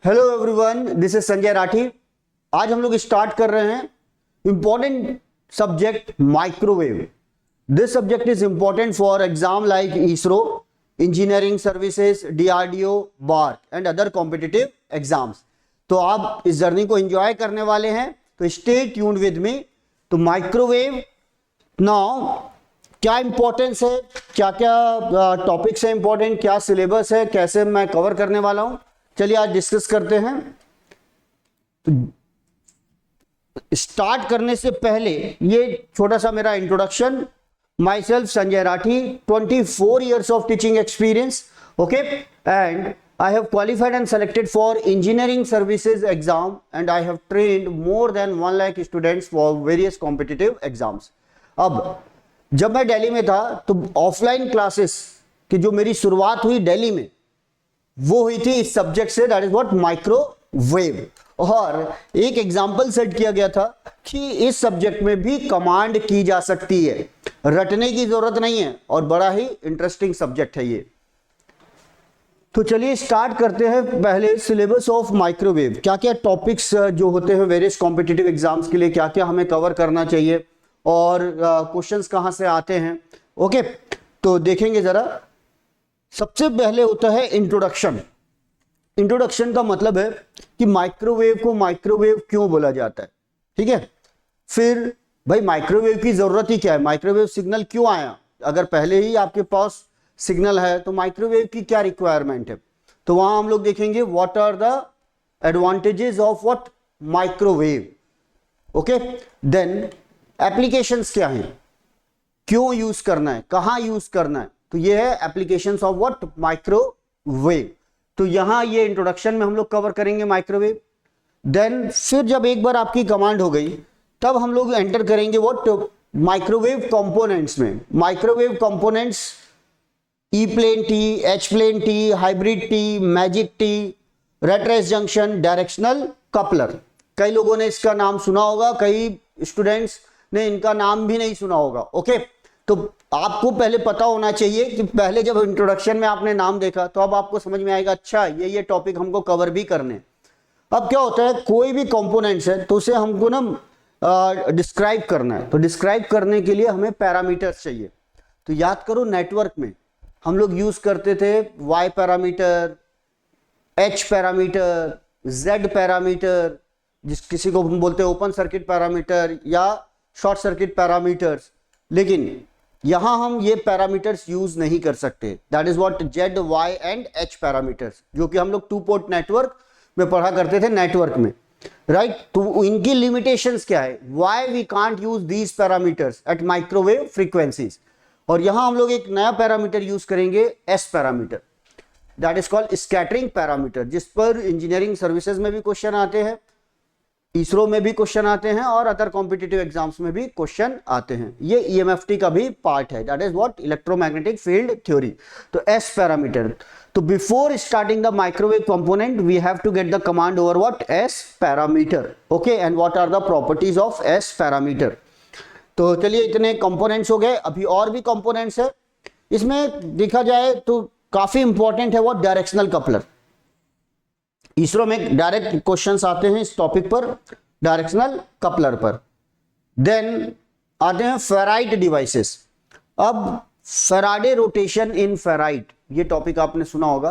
Hello everyone, this is Sanjay Rathi. आज हम लोग स्टार्ट कर रहे हैं important subject microwave. This subject is important for exam like ISRO, engineering services, DRDO, bar and other competitive exams. तो आप इस जर्नी को एंजॉय करने वाले हैं, तो स्टे ट्यून्ड विद मी। तो माइक्रोवेव नाउ क्या इंपॉर्टेंस है, क्या क्या टॉपिक्स है इंपॉर्टेंट, क्या सिलेबस है, कैसे मैं कवर करने वाला हूं, चलिए आज डिस्कस करते हैं। तो स्टार्ट करने से पहले ये छोटा सा मेरा introduction. My self Sanjay Rathi, 24 years of teaching experience, okay, and I have qualified and selected for engineering services exam, and I have trained more than 1 lakh students for various competitive exams. अब जब मैं दिल्ली में था तो ऑफलाइन क्लासेस की जो मेरी शुरुआत हुई दिल्ली में, वो हुई थी इस सब्जेक्ट से, दैट इज व्हाट माइक्रोवेव। और एक एग्जांपल सेट किया गया था कि इस सब्जेक्ट में भी कमांड की जा सकती है, रटने की जरूरत नहीं है और बड़ा ही इंटरेस्टिंग सब्जेक्ट है ये। तो चलिए स्टार्ट करते हैं। पहले सिलेबस ऑफ माइक्रोवेव, क्या क्या टॉपिक्स जो होते हैं वेरियस कॉम्पिटिटिव एग्जाम्स के लिए, क्या क्या हमें कवर करना चाहिए और क्वेश्चंस कहां से आते हैं। ओके, तो देखेंगे जरा। सबसे पहले होता है इंट्रोडक्शन। इंट्रोडक्शन का मतलब है कि माइक्रोवेव को माइक्रोवेव क्यों बोला जाता है, ठीक है। फिर भाई माइक्रोवेव की जरूरत ही क्या है, माइक्रोवेव सिग्नल क्यों आया, अगर पहले ही आपके पास सिग्नल है तो माइक्रोवेव की क्या रिक्वायरमेंट है। तो वहां हम लोग देखेंगे what are the advantages of what microwave. Okay, then applications क्या हैं, क्यों यूज करना है, कहां यूज करना है। तो ये है एप्लीकेशंस ऑफ व्हाट माइक्रोवेव। तो यहां ये इंट्रोडक्शन में हम लोग कवर करेंगे माइक्रोवेव। देन फिर जब एक बार आपकी कमांड हो गई, तब हम लोग एंटर करेंगे व्हाट माइक्रोवेव कंपोनेंट्स में। Microwave components E plane T, H plane T, hybrid T, magic T, rat race junction, directional coupler. कई लोगों ने इसका नाम सुना होगा, कई स्टूडेंट्स ने इनका नाम भी नहीं सुना होगा। ओके, तो आपको पहले पता होना चाहिए कि पहले जब इंट्रोडक्शन में आपने नाम देखा तो अब आपको समझ में आएगा अच्छा ये टॉपिक हमको कवर भी करने। अब क्या होता है, कोई भी कंपोनेंट्स है तो उसे हमको ना डिस्क्राइब करना है। तो डिस्क्राइब करने के लिए हमें पैरामीटर्स चाहिए। तो याद करो, नेटवर्क में हम लोग यूज करते थे Y parameter, H parameter, Z parameter, किसी को हम बोलते हैं ओपन सर्किट पैरामीटर या शॉर्ट सर्किट पैरामीटर्स। लेकिन यहां हम ये पैरामीटर्स यूज नहीं कर सकते, that is what Z, Y and H parameters, जो कि हम लोग 2 पोर्ट नेटवर्क में पढ़ा करते थे नेटवर्क में, राइट। तो इनकी लिमिटेशंस क्या है, why we can't use these parameters at microwave frequencies. और यहां हम लोग एक नया पैरामीटर यूज करेंगे, S parameter, that is called scattering parameter, जिस पर इंजीनियरिंग सर्विसेज में भी क्वेश्चन आते हैं, इसरो में भी क्वेश्चन आते हैं और अदर कॉम्पिटिटिव एग्जाम्स में भी क्वेश्चन आते हैं। ये ईएमएफटी का भी पार्ट है, that is what electromagnetic field theory. तो एस पैरामीटर। तो before starting the microwave component we have to get the command over what S parameter. Okay, and what are the properties of S parameter. तो चलिए इतने components हो गए, अभी और भी कंपोनेंट्स है। इसमें देखा जाए तो काफी इंपॉर्टेंट है व्हाट डायरेक्शनल कपलर। इसरो में डायरेक्ट क्वेश्चंस आते हैं इस टॉपिक पर, डायरेक्शनल कपलर पर। देन आते हैं फेराइट डिवाइसेस। अब फैराडे रोटेशन इन फेराइट, ये टॉपिक आपने सुना होगा।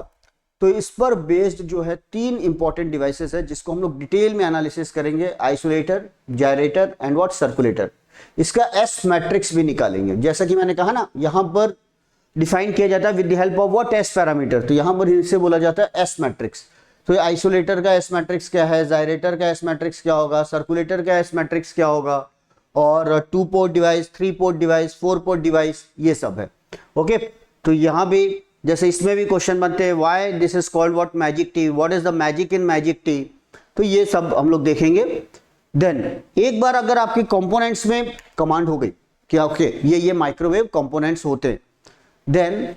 तो इस पर बेस्ड जो है 3 इंपॉर्टेंट डिवाइसेस है जिसको हम लोग डिटेल में एनालिसिस करेंगे, आइसोलेटर, जायरेटर एंड व्हाट सर्कुलेटर। इसका एस मैट्रिक्स भी निकालेंगे। जैसा कि मैंने कहा ना, यहां पर डिफाइन किया जाता है with the help of what S parameter. तो यहां पर इसे बोला जाता है एस मैट्रिक्स। तो आइसोलेटर का एस मैट्रिक्स क्या है, जायरेटर का एस मैट्रिक्स क्या होगा, सर्कुलेटर का एस मैट्रिक्स क्या होगा, और 2 port device, 3 port device, 4 port device, ये सब है। ओके, तो यहां भी जैसे इसमें भी क्वेश्चन बनते हैं, why this is called what magic T, what is the magic in magic T. तो ये सब हम लोग देखेंगे। देन एक बार अगर आपके कंपोनेंट्स में कमांड हो गई कि ओके ये माइक्रोवेव कंपोनेंट्स होते हैं, देन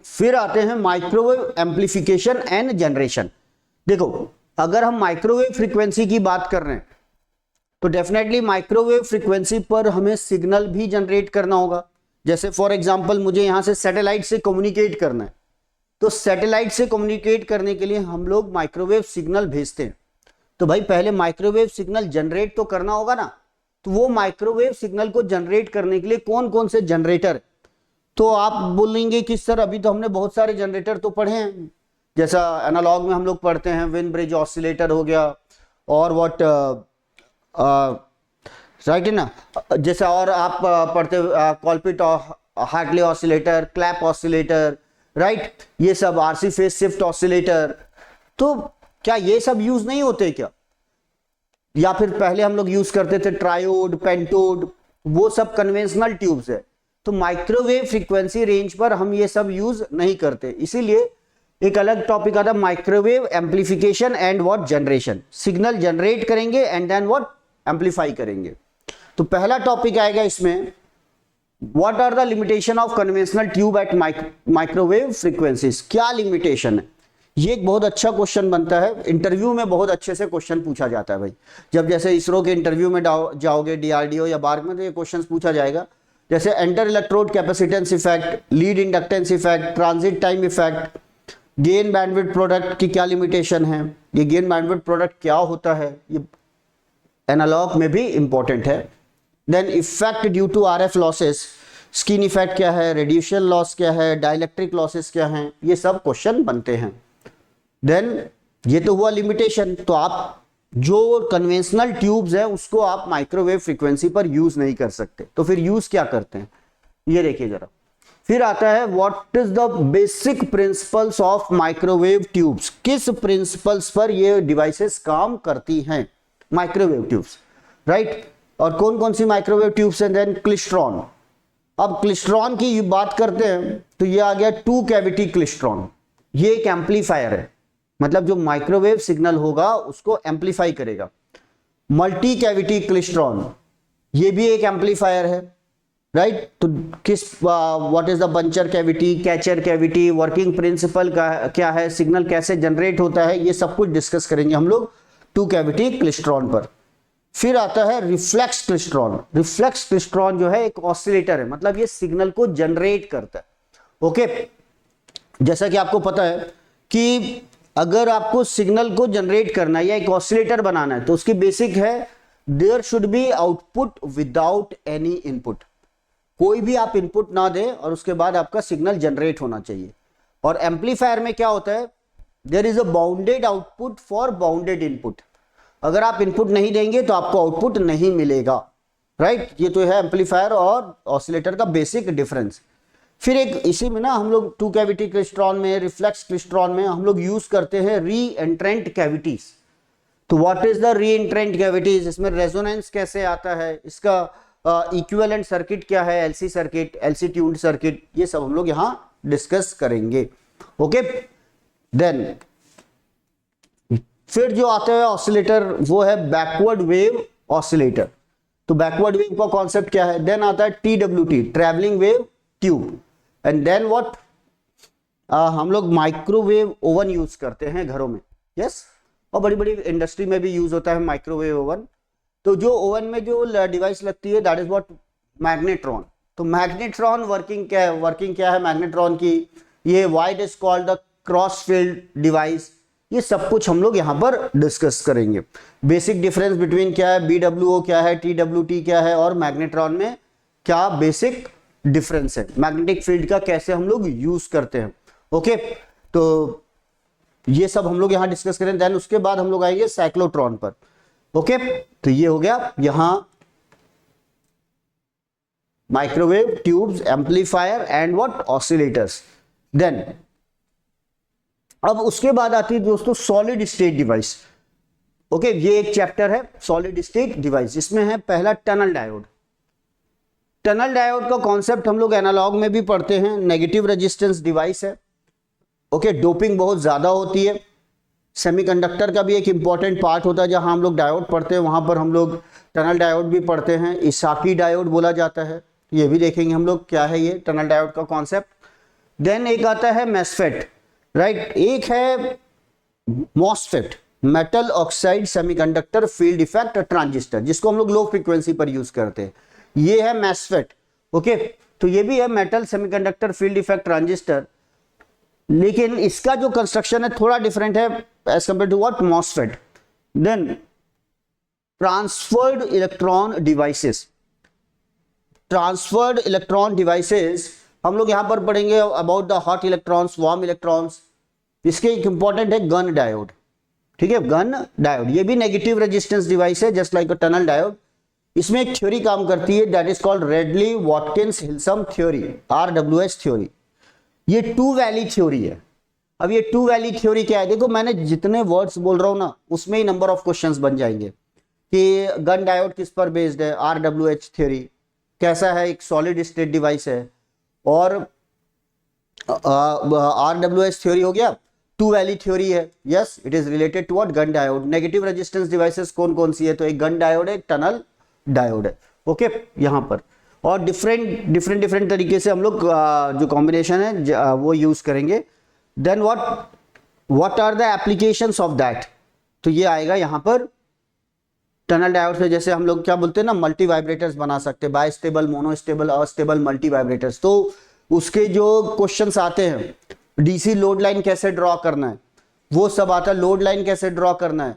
फिर आते हैं माइक्रोवेव एम्प्लीफिकेशन एंड जनरेशन। देखो, अगर हम माइक्रोवेव फ्रीक्वेंसी की बात कर रहे हैं तो डेफिनेटली माइक्रोवेव फ्रीक्वेंसी पर हमें सिग्नल भी जनरेट करना होगा। जैसे फॉर एग्जांपल मुझे यहां से सैटेलाइट से कम्युनिकेट करना है, तो सैटेलाइट से कम्युनिकेट करने के लिए हम लोग माइक्रोवेव सिग्नल भेजते हैं। तो भाई पहले माइक्रोवेव सिग्नल जनरेट तो करना होगा ना, तो वो माइक्रोवेव सिग्नल को जनरेट करने के लिए कौन कौन से जनरेटर, तो आप बोलेंगे कि सर अभी तो हमने बहुत सारे जनरेटर तो पढ़े हैं, जैसा एनालॉग में हम लोग पढ़ते हैं वेन ब्रिज ऑसिलेटर हो गया और व्हाट राइट है ना, जैसे और आप पढ़ते Colpitts Hartley oscillator, Clapp oscillator, right, ये सब आरसी फेज शिफ्ट ऑसिलेटर। तो क्या ये सब यूज नहीं होते क्या? या फिर पहले हम लोग यूज करते थे ट्रायोड, पेंटोड, वो सब कन्वेंशनल ट्यूब्स है। तो माइक्रोवेव फ्रीक्वेंसी रेंज पर हम ये सब यूज नहीं करते, इसीलिए एक अलग टॉपिक आता है microwave amplification and what generation. Signal generate करेंगे एंड देन व्हाट एम्पलीफाई करेंगे। तो पहला टॉपिक आएगा इसमें, what are the limitation of conventional tube at microwave frequencies. क्या लिमिटेशन है? ये एक बहुत अच्छा क्वेश्चन बनता है, इंटरव्यू में बहुत अच्छे से क्वेश्चन पूछा जाता है भाई। जब जैसे इसरो के इंटरव्यू में जाओगे, डीआरडीओ या बार्क में, तो ये क्वेश्चन पूछा जाएगा, जैसे enter electrode capacitance effect, lead inductance effect, transit time effect, gain bandwidth product की क्या लिमिटेशन है, ये गेन बैंडविड्थ प्रोडक्ट क्या होता है, ये एनालॉग में भी इंपॉर्टेंट है। Then effect due to RF losses, skin effect क्या है, रेडिएशन लॉस क्या है, डाइलेक्ट्रिक लॉसेस क्या हैं, ये सब क्वेश्चन बनते हैं। देन ये तो हुआ लिमिटेशन, तो आप जो कन्वेंशनल ट्यूब्स है उसको आप माइक्रोवेव फ्रीक्वेंसी पर यूज नहीं कर सकते, तो फिर यूज क्या करते हैं ये देखिए जरा। फिर आता है what is the basic principles of microwave tubes, किस प्रिंसिपल्स पर ये डिवाइसेस काम करती हैं माइक्रोवेव ट्यूब्स, राइट। और कौन कौन सी माइक्रोवेव ट्यूब्स हैं? Then klystron. अब क्लिस्ट्रॉन की बात करते हैं तो ये आ गया टू कैविटी क्लिस्ट्रॉन, ये एक एम्पलीफायर है, मतलब जो माइक्रोवेव सिग्नल होगा उसको एम्पलीफाई करेगा। मल्टी कैविटी क्लिस्ट्रॉन, ये भी एक एम्पलीफायर है, राइट। तो किस what is the buncher cavity, catcher cavity, working principle क्या है, सिग्नल कैसे जनरेट होता है, ये सब कुछ डिस्कस करेंगे हम लोग टू कैविटी क्लिस्ट्रॉन पर। फिर आता है रिफ्लेक्स क्लिस्ट्रॉन। रिफ्लेक्स क्लिस्ट्रॉन जो है एक ऑसिलेटर है, मतलब ये सिग्नल को जनरेट करता है। ओके, जैसा कि आपको पता है कि अगर आपको सिग्नल को जनरेट करना है या एक ऑसिलेटर बनाना है तो उसकी बेसिक है there should be output without any input, कोई भी आप इनपुट ना दें और उसके बाद आपका सिग्नल जनरेट होना चाहिए। और एम्पलीफायर में क्या होता है, there is a bounded output for bounded input, अगर आप इनपुट नहीं देंगे तो आपको आउटपुट नहीं मिलेगा, राइट। ये तो है एम्पलीफायर और ऑसिलेटर का बेसिक डिफरेंस। फिर एक इसी में ना हम लोग टू कैविटी क्लिस्ट्रॉन में, रिफ्लेक्स क्लिस्ट्रॉन में हम लोग यूज करते हैं री एंट्रेंट कैविटीज। तो व्हाट इज द री एंट्रेंट कैविटीज, इसमें रेजोनेंस कैसे आता है, इसका इक्विवेलेंट सर्किट क्या है, LC circuit, LC tuned circuit, ये सब हम लोग यहां डिस्कस करेंगे। ओके, देन फिर जो आता है ऑसिलेटर वो है बैकवर्ड वेव ऑसिलेटर। तो बैकवर्ड वेव का कॉन्सेप्ट क्या है? देन आता है TWT, travelling wave tube. And then what, हम लोग माइक्रोवेव ओवन यूज करते हैं घरों में, यस, और बड़ी बड़ी इंडस्ट्री में भी यूज होता है माइक्रोवेव ओवन। तो जो ओवन में जो डिवाइस लगती है दैट इज व्हाट मैग्नेट्रॉन। तो मैग्नेट्रॉन वर्किंग क्या है मैग्नेट्रॉन की, ये wide is called the cross field device. ये सब कुछ हम लोग यहां पर डिस्कस करेंगे। बेसिक डिफरेंस बिटवीन क्या है, BWO क्या है, TWT क्या है, और मैग्नेट्रॉन में क्या बेसिक डिफरेंस है, मैग्नेटिक फील्ड का कैसे हम लोग यूज करते हैं। ओके, तो ये सब हम लोग यहां डिस्कस करें। देन उसके बाद हम लोग आएंगे साइक्लोट्रॉन पर। ओके, तो ये हो गया यहां microwave tubes, amplifier and what oscillators. Then अब उसके बाद आती है दोस्तों सॉलिड स्टेट डिवाइस। ओके, ये एक चैप्टर है सॉलिड स्टेट डिवाइस, इसमें है पहला टनल डायोड। टनल डायोड का कॉन्सेप्ट हम लोग एनालॉग में भी पढ़ते हैं, नेगेटिव रेजिस्टेंस डिवाइस है। ओके, डोपिंग बहुत ज्यादा होती है। सेमीकंडक्टर का भी एक इंपॉर्टेंट पार्ट होता है, जहां हम लोग डायोड पढ़ते हैं वहां पर हम लोग टनल डायोड भी पढ़ते हैं। इसाकी डायोड बोला जाता है, ये भी देखेंगे हम लोग क्या है ये टनल डायोड का कॉन्सेप्ट। देन एक आता है मेसफेट, राइट, एक है MOSFET, metal oxide semiconductor field effect transistor, जिसको हम लोग लो फ्रीक्वेंसी पर यूज करते हैं। ये है मेसफेट। ओके, तो ये भी है metal semiconductor field effect transistor. लेकिन इसका जो कंस्ट्रक्शन है थोड़ा डिफरेंट है as compare to what MOSFET. Then transferred electron devices, transferred electron devices हम लोग यहां पर पढ़ेंगे about the hot electrons, warm electrons. इसके एक इंपॉर्टेंट है गन डायोड, ठीक है, गन डायोड, ये भी नेगेटिव रेजिस्टेंस डिवाइस है just like a tunnel diode. इसमें एक थ्योरी काम करती है that is called Ridley Watkins Hilsum theory, RWS theory. ये टू वैली थ्योरी है। अब ये टू वैली थ्योरी क्या है, देखो मैंने जितने वर्ड्स बोल रहा हूं ना उसमें ही नंबर ऑफ क्वेश्चंस बन जाएंगे कि गन डायोड किस पर बेस्ड है, RWS थ्योरी कैसा है, एक सॉलिड स्टेट डिवाइस है, और RWS थ्योरी हो गया, टू वैली थ्योरी है, yes it is related to what Gunn diode. Negative resistance devices कौन कौन सी है, तो एक गन डायोड है, एक टनल डायोड है, ओके यहां पर। और डिफरेंट तरीके से हम लोग जो कॉम्बिनेशन है वो यूज करेंगे। Then what are the applications of that, तो ये आएगा यहां पर टनल डायोड से, जैसे हम लोग क्या बोलते हैं ना मल्टी वाइब्रेटर्स बना सकते हैं, bistable, monostable, astable multi vibrators. तो उसके जो क्वेश्चंस आते हैं, डीसी लोड लाइन कैसे ड्रॉ करना है वो सब आता है, लोड लाइन कैसे ड्रॉ करना है,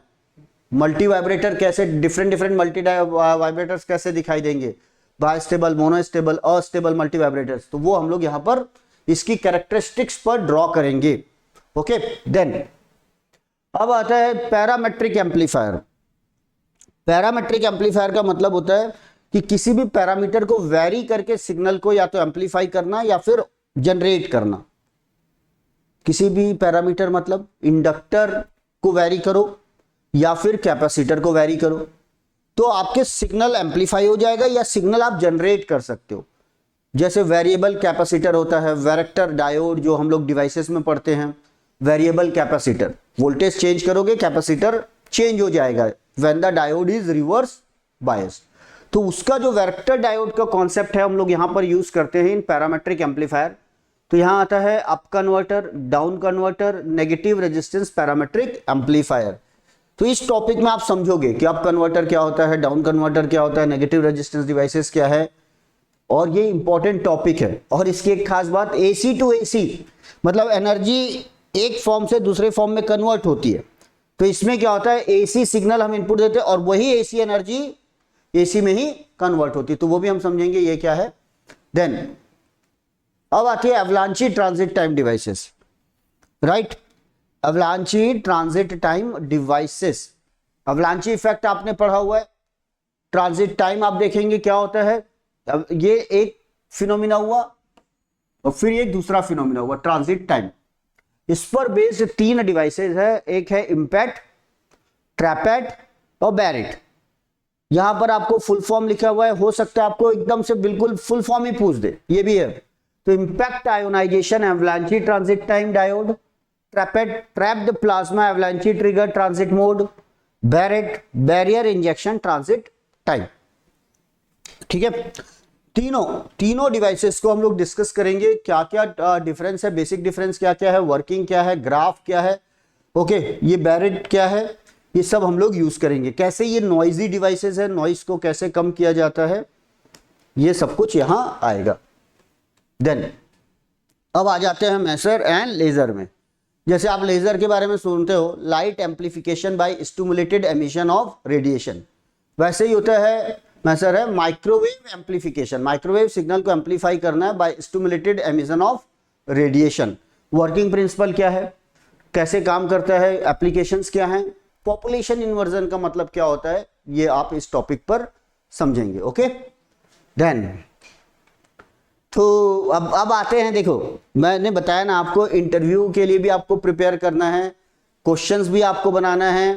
मल्टी वाइब्रेटर कैसे, डिफरेंट मल्टी वाइब्रेटर्स कैसे दिखाई देंगे, bistable, monostable, astable multi vibrators, तो वो हम लोग यहां पर इसकी कैरेक्टरिस्टिक्स पर ड्रॉ करेंगे, ओके। देन अब आता है पैरामेट्रिक एम्पलीफायर। पैरामेट्रिक एम्पलीफायर का मतलब होता है कि किसी भी पैरामीटर को वेरी करके सिग्नल को या तो एम्पलीफाई करना या फिर जनरेट करना। किसी भी पैरामीटर मतलब इंडक्टर को वेरी करो या फिर कैपेसिटर को वेरी करो तो आपके सिग्नल एम्पलीफाई हो जाएगा या सिग्नल आप जनरेट कर सकते हो। जैसे वेरिएबल कैपेसिटर होता है, वैरेक्टर डायोड जो हम लोग डिवाइसेस में पढ़ते हैं, वेरिएबल कैपेसिटर, वोल्टेज चेंज करोगे कैपेसिटर चेंज हो जाएगा when the diode is reverse biased. तो उसका जो वैरेक्टर डायोड का कॉन्सेप्ट है हम लोग यहां पर यूज करते हैं इन पैरामेट्रिक एम्पलीफायर। तो यहां आता है up converter, down converter, negative resistance parametric amplifier. तो इस टॉपिक में आप समझोगे कि अप कन्वर्टर क्या होता है, डाउन कन्वर्टर क्या होता है, नेगेटिव रेजिस्टेंस डिवाइसेस क्या है, और ये इंपॉर्टेंट टॉपिक है। और इसकी एक खास बात, AC टू AC मतलब एनर्जी एक फॉर्म से दूसरे फॉर्म में कन्वर्ट होती है। तो इसमें क्या होता है, AC सिग्नल हम इनपुट देते हैं और वही AC एनर्जी AC में ही कन्वर्ट होती है, तो वो भी हम समझेंगे ये क्या है। देन अब आती है avalanche transit time devices, right. Avalanche transit time devices, avalanche effect आपने पढ़ा हुआ है। ट्रांजिट टाइम आप देखेंगे क्या होता है, ये एक फिनोमिना हुआ और फिर ये दूसरा फिनोमिना हुआ ट्रांजिट टाइम। इस पर बेस्ड 3 डिवाइसेस है, एक है इम्पैक्ट, ट्रैपेट और बैरेट। यहां पर आपको फुल फॉर्म लिखा हुआ है, हो सकता है आपको एकदम से बिल्कुल फुल फॉर्म ही पूछ दे, ये भी है। तो impact ionization avalanche transit time diode, trapped trapped plasma avalanche trigger transit mode, barrier barrier injection transit time, ठीक है। तीनों डिवाइसेस को हम लोग डिस्कस करेंगे, क्या क्या डिफरेंस है, बेसिक डिफरेंस क्या क्या है, वर्किंग क्या है, ग्राफ क्या है, ओके ये बैरेट क्या है, ये सब हम लोग यूज करेंगे। कैसे ये नॉइजी डिवाइसेस है, नॉइस को कैसे कम किया जाता है, ये सब कुछ यहां आएगा। देन अब आ जाते हैं मेसर एंड लेजर में। जैसे आप लेजर के बारे में सुनते हो, light amplification by stimulated emission of radiation, वैसे ही होता है मेसर है माइक्रोवेव एम्पलीफिकेशन। माइक्रोवेव सिग्नल को एम्पलीफाई करना है by stimulated emission of radiation. Working principle क्या है, कैसे काम करता है, एप्लीकेशंस क्या हैं, पॉपुलेशन इन्वर्जन का मतलब क्या होता है, ये आप इस टॉपिक पर समझेंगे, ओके। देन तो अब आते हैं, देखो मैंने बताया ना आपको इंटरव्यू के लिए भी आपको प्रिपेयर करना है, क्वेश्चंस भी आपको बनाना है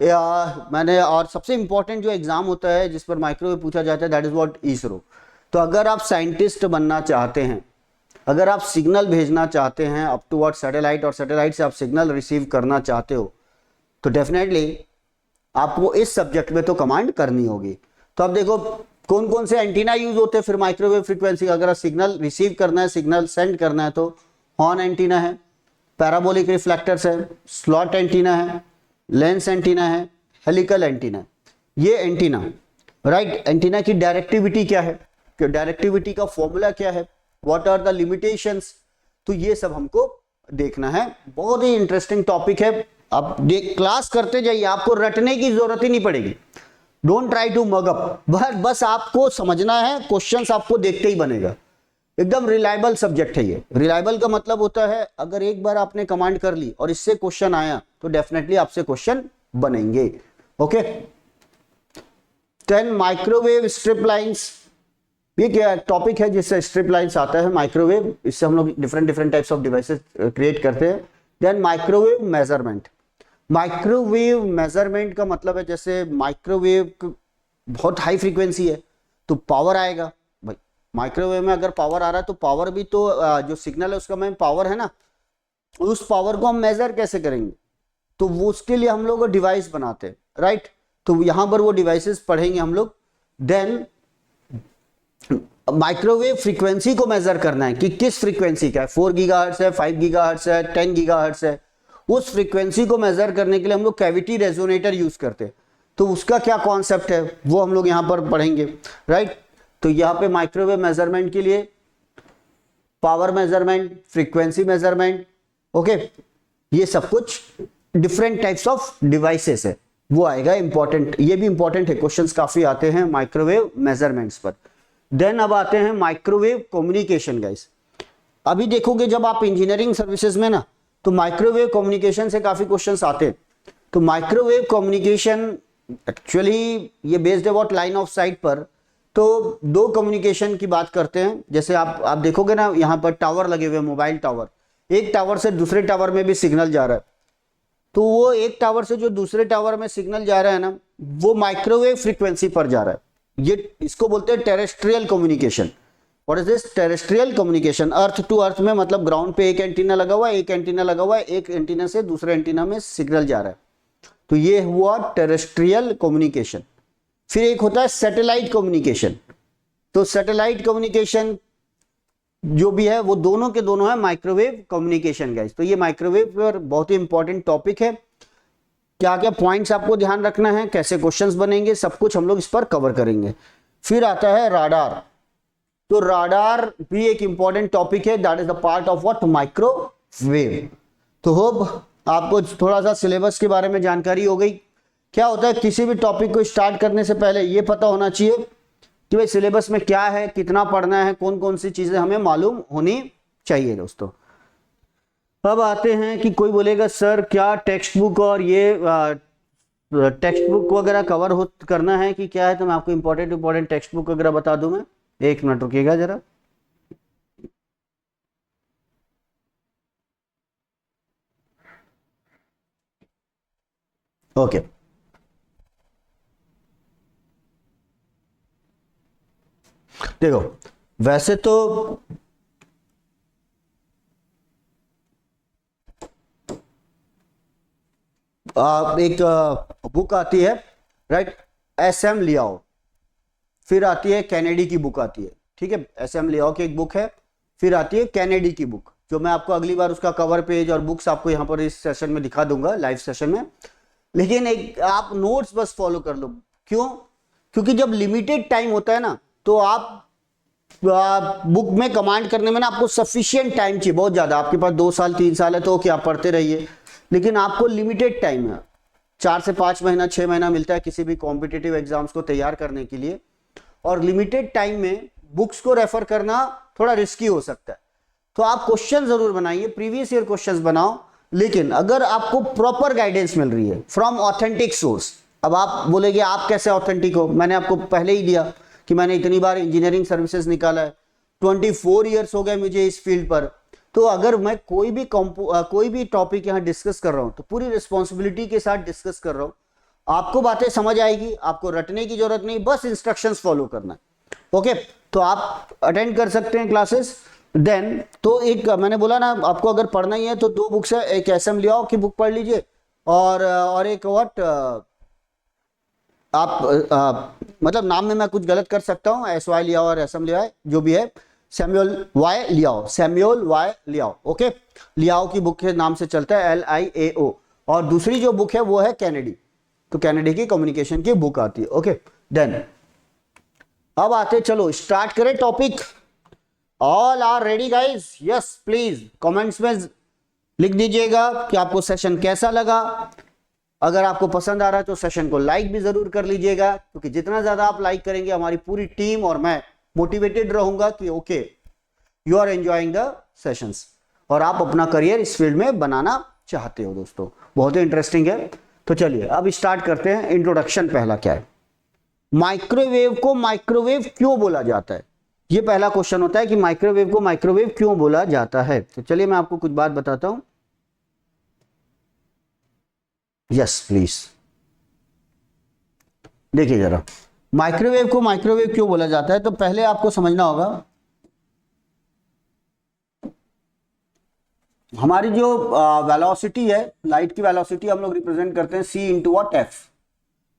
मैंने, और सबसे इंपॉर्टेंट जो एग्जाम होता है जिस पर माइक्रोवेव पूछा जाता है दैट इज व्हाट इसरो। तो अगर आप साइंटिस्ट बनना चाहते हैं, अगर आप सिग्नल भेजना चाहते हैं अप टू व्हाट सैटेलाइट, और सैटेलाइट से आप सिग्नल रिसीव करना चाहते हो, तो डेफिनेटली आपको इस सब्जेक्ट में तो कमांड करनी होगी। तो अब देखो कौन कौन से एंटीना यूज होते हैं फिर माइक्रोवेव फ्रीक्वेंसी, अगर सिग्नल रिसीव करना है, सिग्नल सेंड करना है, तो हॉर्न एंटीना है, पैराबोलिक रिफ्लेक्टर्स है, स्लॉट एंटीना है, लेंस एंटीना है, हेलिकल एंटीना है। ये एंटीना, राइट, एंटीना की डायरेक्टिविटी क्या है, डायरेक्टिविटी का फॉर्मूला क्या है, व्हाट आर द लिमिटेशंस, तो ये सब हमको देखना है। बहुत ही इंटरेस्टिंग टॉपिक है, आप देख क्लास करते जाइए, आपको रटने की जरूरत ही नहीं पड़ेगी। Don't try to mug up, बस आपको समझना है, क्वेश्चंस आपको देखते ही बनेगा। एकदम रिलायबल सब्जेक्ट है ये। रिलायबल का मतलब होता है अगर एक बार आपने कमांड कर ली और इससे क्वेश्चन आया तो डेफिनेटली आपसे क्वेश्चन बनेंगे। ओके, 10 माइक्रोवेव स्ट्रिप लाइंस, ये क्या टॉपिक है जिससे स्ट्रिप लाइंस आता है माइक्रोवेव, इससे हम लोग different types of devices create करते हैं। Then microwave measurement, microwave measurement का मतलब है जैसे माइक्रोवेव बहुत हाई फ्रीक्वेंसी है तो पावर आएगा भाई, माइक्रोवेव में अगर पावर आ रहा है तो पावर भी तो जो सिग्नल है उसका में पावर है ना, उस पावर को हम मेजर कैसे करेंगे, तो वो उसके लिए हम लोग डिवाइस बनाते हैं, राइट। तो यहां पर वो डिवाइसेस पढ़ेंगे हम लोग। देन माइक्रोवेव फ्रीक्वेंसी को मेजर करना है कि किस फ्रीक्वेंसी का है, 4 गीगाहर्ट्ज है, 5 गीगाहर्ट्ज है, 10 गीगाहर्ट्ज है, उस फ्रीक्वेंसी को मेजर करने के लिए हम लोग कैविटी रेजोनेटर यूज करते हैं। तो उसका क्या कॉन्सेप्ट है वो हम लोग यहां पर पढ़ेंगे, राइट। तो यहां पे माइक्रोवेव मेजरमेंट के लिए power measurement, frequency measurement, okay, ये सब कुछ डिफरेंट टाइप्स ऑफ डिवाइसेस है, वो आएगा इंपॉर्टेंट, ये भी इंपॉर्टेंट है, क्वेश्चंस काफी आते हैं माइक्रोवेव मेजरमेंट्स पर। देन अब आते हैं माइक्रोवेव कम्युनिकेशन गाइस। अभी देखोगे जब आप इंजीनियरिंग सर्विसेज में ना, तो माइक्रोवेव कम्युनिकेशन से काफी क्वेश्चंस आते हैं। तो माइक्रोवेव कम्युनिकेशन एक्चुअली ये बेस्ड है व्हाट लाइन ऑफ साइट पर। तो दो कम्युनिकेशन की बात करते हैं, जैसे आप देखोगे ना यहाँ पर टावर लगे हुए, मोबाइल टावर, एक टावर से दूसरे टावर में भी सिग्नल जा रहा है, तो वो एक टावर से जो दूसरे टावर में सिग्नल जा रहा है ना, वो माइक्रोवेव फ्रीक्वेंसी पर जा रहा है। ये इसको बोलते हैं terrestrial communication. What is this terrestrial communication? Earth to earth में, मतलब ग्राउंड पे एक एंटीना लगा हुआ है, एक एंटीना लगा हुआ है, एक एंटीना से दूसरे एंटीना में सिग्नल जा रहा है, तो ये हुआ टेरेस्ट्रियल कम्युनिकेशन। फिर एक होता है सैटेलाइट कम्युनिकेशन। तो सैटेलाइट कम्युनिकेशन जो भी है वो दोनों के दोनों है माइक्रोवेव कम्युनिकेशन गाइस। तो ये माइक्रोवेव पर बहुत ही इंपॉर्टेंट टॉपिक है। क्या क्या पॉइंट्स आपको ध्यान रखना है, कैसे क्वेश्चंस बनेंगे, सब कुछ हम लोग इस पर कवर करेंगे। फिर आता है राडार। तो राडार भी एक इंपॉर्टेंट टॉपिक है, that is the part of what microwave. तो होप आपको थोड़ा सा सिलेबस के बारे में जानकारी हो गई। क्या होता है किसी भी टॉपिक को स्टार्ट करने से पहले ये पता होना चाहिए कि भाई सिलेबस में क्या है, कितना पढ़ना है, कौन कौन सी चीजें हमें मालूम होनी चाहिए दोस्तों। अब आते हैं कि कोई बोलेगा सर क्या टेक्स्ट बुक और ये टेक्स्ट बुक वगैरह कवर हो करना है कि क्या है, तो मैं आपको इंपॉर्टेंट टेक्स्ट बुक वगैरह बता दूं। मैं एक मिनट रुकिएगा जरा। ओके, देखो वैसे तो एक बुक आती है, राइट, एसएम लियाओ। फिर आती है कैनेडी की बुक आती है, ठीक है, एसएम लियाओ की एक बुक है। फिर आती है कैनेडी की बुक, जो मैं आपको अगली बार उसका कवर पेज और बुक्स आपको यहाँ पर इस सेशन में दिखा दूंगा, लाइव सेशन में। लेकिन एक आप नोट्स बस फॉलो कर लो। क्यों? क्योंकि जब लिमिटेड टाइम होता है ना, तो आप बुक में कमांड करने में ना आपको सफिशिएंट टाइम चाहिए, बहुत ज्यादा। आपके पास 2 साल 3 साल है तो क्या पढ़ते रहिए, लेकिन आपको लिमिटेड टाइम है, 4 से 5 महीना 6 महीना मिलता है किसी भी कॉम्पिटिटिव एग्जाम्स को तैयार करने के लिए। और लिमिटेड टाइम में बुक्स को रेफर करना थोड़ा रिस्की हो सकता है। तो आप क्वेश्चन जरूर बनाइए, प्रीवियस ईयर क्वेश्चंस बनाओ, लेकिन अगर आपको प्रॉपर गाइडेंस मिल रही है फ्रॉम ऑथेंटिक सोर्स। अब आप बोलेंगे आप कैसे ऑथेंटिक हो, मैंने आपको पहले ही दिया कि मैंने इतनी बार इंजीनियरिंग सर्विसेज निकाला है, 24 ईयर्स हो गए मुझे इस फील्ड पर। तो अगर मैं कोई भी टॉपिक यहाँ डिस्कस कर रहा हूं तो पूरी रिस्पॉन्सिबिलिटी के साथ डिस्कस कर रहा हूं। आपको बातें समझ आएगी, आपको रटने की जरूरत नहीं, बस इंस्ट्रक्शंस फॉलो करना है। ओके, तो आप अटेंड कर सकते हैं क्लासेस। देन तो एक मैंने बोला ना आपको अगर पढ़ना ही है तो 2 बुक्स है, एक एसएम लियाओ की बुक पढ़ लीजिए और एक व्हाट मतलब नाम में मैं कुछ गलत कर सकता हूं, एस वाई लियाओ और एसएम लियाओ जो भी है, सैमुअल वाई लियाओ। ओके, लियाओ की बुक के नाम से चलता है, LIAO। और दूसरी जो बुक है वो है कैनेडी, तो कैनेडी की कम्युनिकेशन की बुक आती है। ओके, देन अब आते, चलो स्टार्ट करें topic. All are ready guys? Yes please comments में लिख दीजिएगा कि आपको सेशन कैसा लगा। अगर आपको पसंद आ रहा है तो सेशन को लाइक भी जरूर कर लीजिएगा, क्योंकि जितना ज्यादा आप लाइक करेंगे हमारी पूरी टीम और मैं मोटिवेटेड रहूंगा कि okay you are enjoying the sessions और आप अपना करियर इस फील्ड में बनाना चाहते हो। दोस्तों बहुत ही इंटरेस्टिंग है। तो चलिए अब स्टार्ट करते हैं। इंट्रोडक्शन पहला क्या है, माइक्रोवेव को माइक्रोवेव क्यों बोला जाता है। ये पहला क्वेश्चन होता है कि माइक्रोवेव को माइक्रोवेव क्यों बोला जाता है। तो चलिए मैं आपको कुछ बात बताता हूं। यस प्लीज, देखिए जरा माइक्रोवेव को माइक्रोवेव क्यों बोला जाता है। तो पहले आपको समझना होगा हमारी जो वेलोसिटी है, लाइट की वेलोसिटी हम लोग रिप्रेजेंट करते हैं C into what F,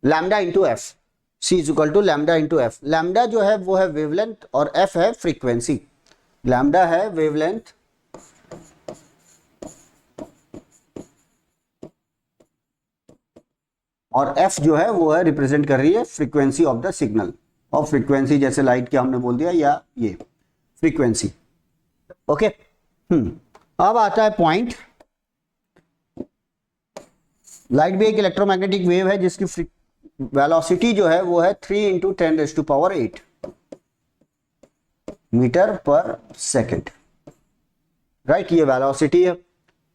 lambda into F. C is equal to lambda into F. Lambda जो है वो है वेवलेंथ और एफ है फ्रीक्वेंसी। लैम्डा है वेवलेंथ और एफ जो है वो है रिप्रेजेंट कर रही है फ्रीक्वेंसी ऑफ द सिग्नल। और फ्रीक्वेंसी जैसे लाइट के हमने बोल दिया या ये फ्रीक्वेंसी। ओके अब आता है पॉइंट। लाइट भी एक इलेक्ट्रोमैग्नेटिक वेव है जिसकी वेलोसिटी जो है वो है 3 इंटू 10⁸ मीटर पर सेकेंड। राइट, ये वेलोसिटी है।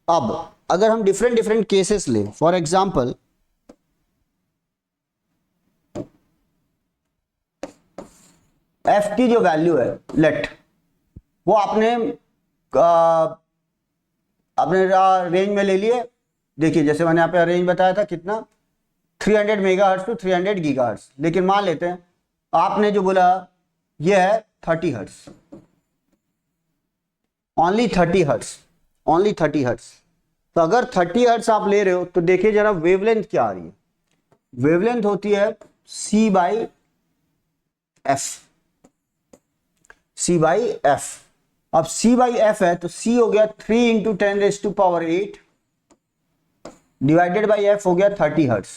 अब अगर हम डिफरेंट डिफरेंट केसेस लें, फॉर एग्जांपल एफ की जो वैल्यू है लेट वो आपने रेंज में ले लिए। देखिए जैसे मैंने यहाँ पे रेंज बताया था कितना, 300 मेगाहर्ट्ज टू 300 गीगाहर्ट्ज। लेकिन मान लेते हैं आपने जो बोला ये है 30 hertz, only 30 hertz, only 30 hertz. तो अगर 30 हर्ट्ज आप ले रहे हो तो देखिए जरा वेवलेंथ क्या आ रही है। वेवलेंथ होती है C by F, C by F. अब सी बाई एफ है तो सी हो गया 3 इंटू 10⁸ डिवाइडेड बाई एफ हो गया 30 हर्ट्ज।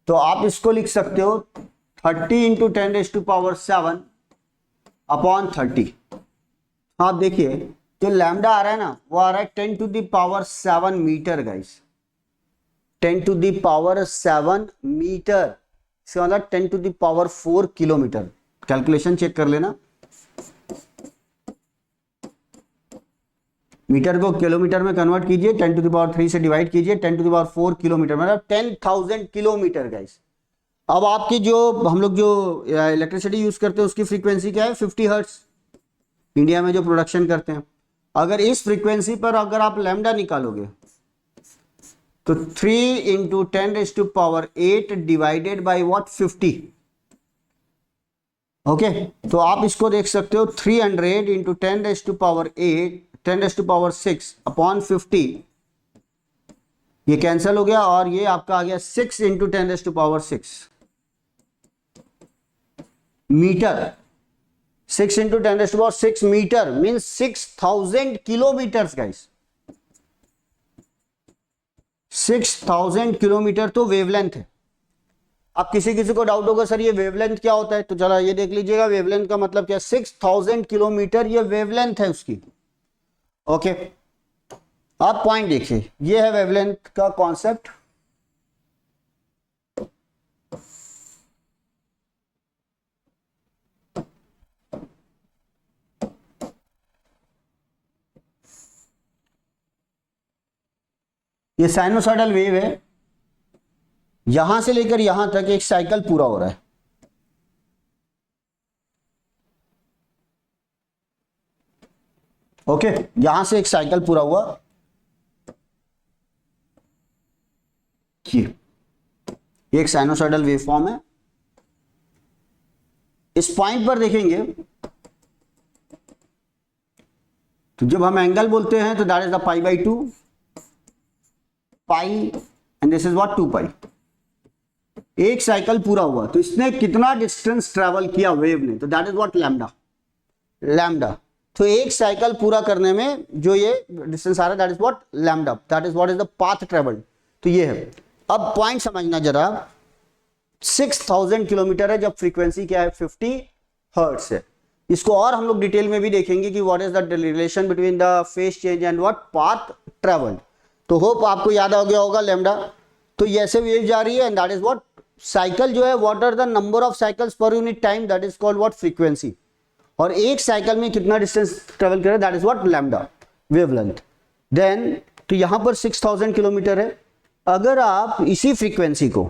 तो आप इसको लिख सकते हो 30 इंटू 10⁻7 अपॉन 30। आप देखिए जो लैम्डा आ रहा है ना वो आ रहा है 10⁻7 मीटर गाइस, 10⁻7 मीटर। इसका मतलब 10⁻4 किलोमीटर। कैलकुलेशन चेक कर लेना, मीटर को किलोमीटर में कन्वर्ट कीजिए, 10⁻3 से डिवाइड कीजिए, 10⁻4 किलोमीटर मतलब 10,000 किलोमीटर गाइस। अब आपकी जो हम लोग जो इलेक्ट्रिसिटी यूज करते हैं उसकी फ्रीक्वेंसी क्या है 50 हर्ट्ज, इंडिया में जो प्रोडक्शन करते हैं। अगर इस फ्रीक्वेंसी पर अगर आप लैम्डा निकालोगे तो 3 into 10⁸ divided by what 50। Okay तो आप इसको देख सकते हो 300 इंटू 10⁻6 अपॉन 50, ये कैंसिल हो गया और ये आपका आ गया 6 into 10⁻6 metre. 6 into 10⁻6 metre means 6000 kilometre guys. 6000 kilometre तो वेवलेंथ है। अब किसी किसी को डाउट होगा सर ये वेवलेंथ क्या होता है, तो चला ये देख लीजिएगा वेवलेंथ का मतलब क्या, 6000 किलोमीटर ये वेवलेंथ है उसकी। ओके अब पॉइंट देखिए, ये है वेवलेंथ का कॉन्सेप्ट। ये साइनोसॉइडल वेव है, यहां से लेकर यहां तक एक साइकिल पूरा हो रहा है। ओके यहां से एक साइकिल पूरा हुआ, ये एक साइनोसॉइडल वेवफॉर्म है। इस पॉइंट पर देखेंगे तो जब हम एंगल बोलते हैं तो that is the π/2 pi and this is what 2 pi. एक साइकिल पूरा हुआ तो इसने कितना डिस्टेंस ट्रेवल किया वेव ने, तो that is what lambda, lambda. तो एक साइकिल पूरा करने में जो ये डिस्टेंस आ रहा है that is what lambda, that is what is the path travelled. तो ये है। अब पॉइंट समझना जरा, 6000 किलोमीटर है जब फ्रीक्वेंसी क्या है 50 हर्ट्ज है। इसको और हम लोग डिटेल में भी देखेंगे कि what is the relation between the phase change and what path travelled. तो होप आपको याद आ गया होगा लैम्डा। तो ये ऐसे वेव जा रही है and that is what cycle जो है, what are the number of cycles पर unit time, that is called what frequency. और एक साइकिल में कितना डिस्टेंस ट्रेवल करे, that is what lambda wavelength. Then तो यहां पर 6000 किलोमीटर है। अगर आप इसी फ्रीक्वेंसी को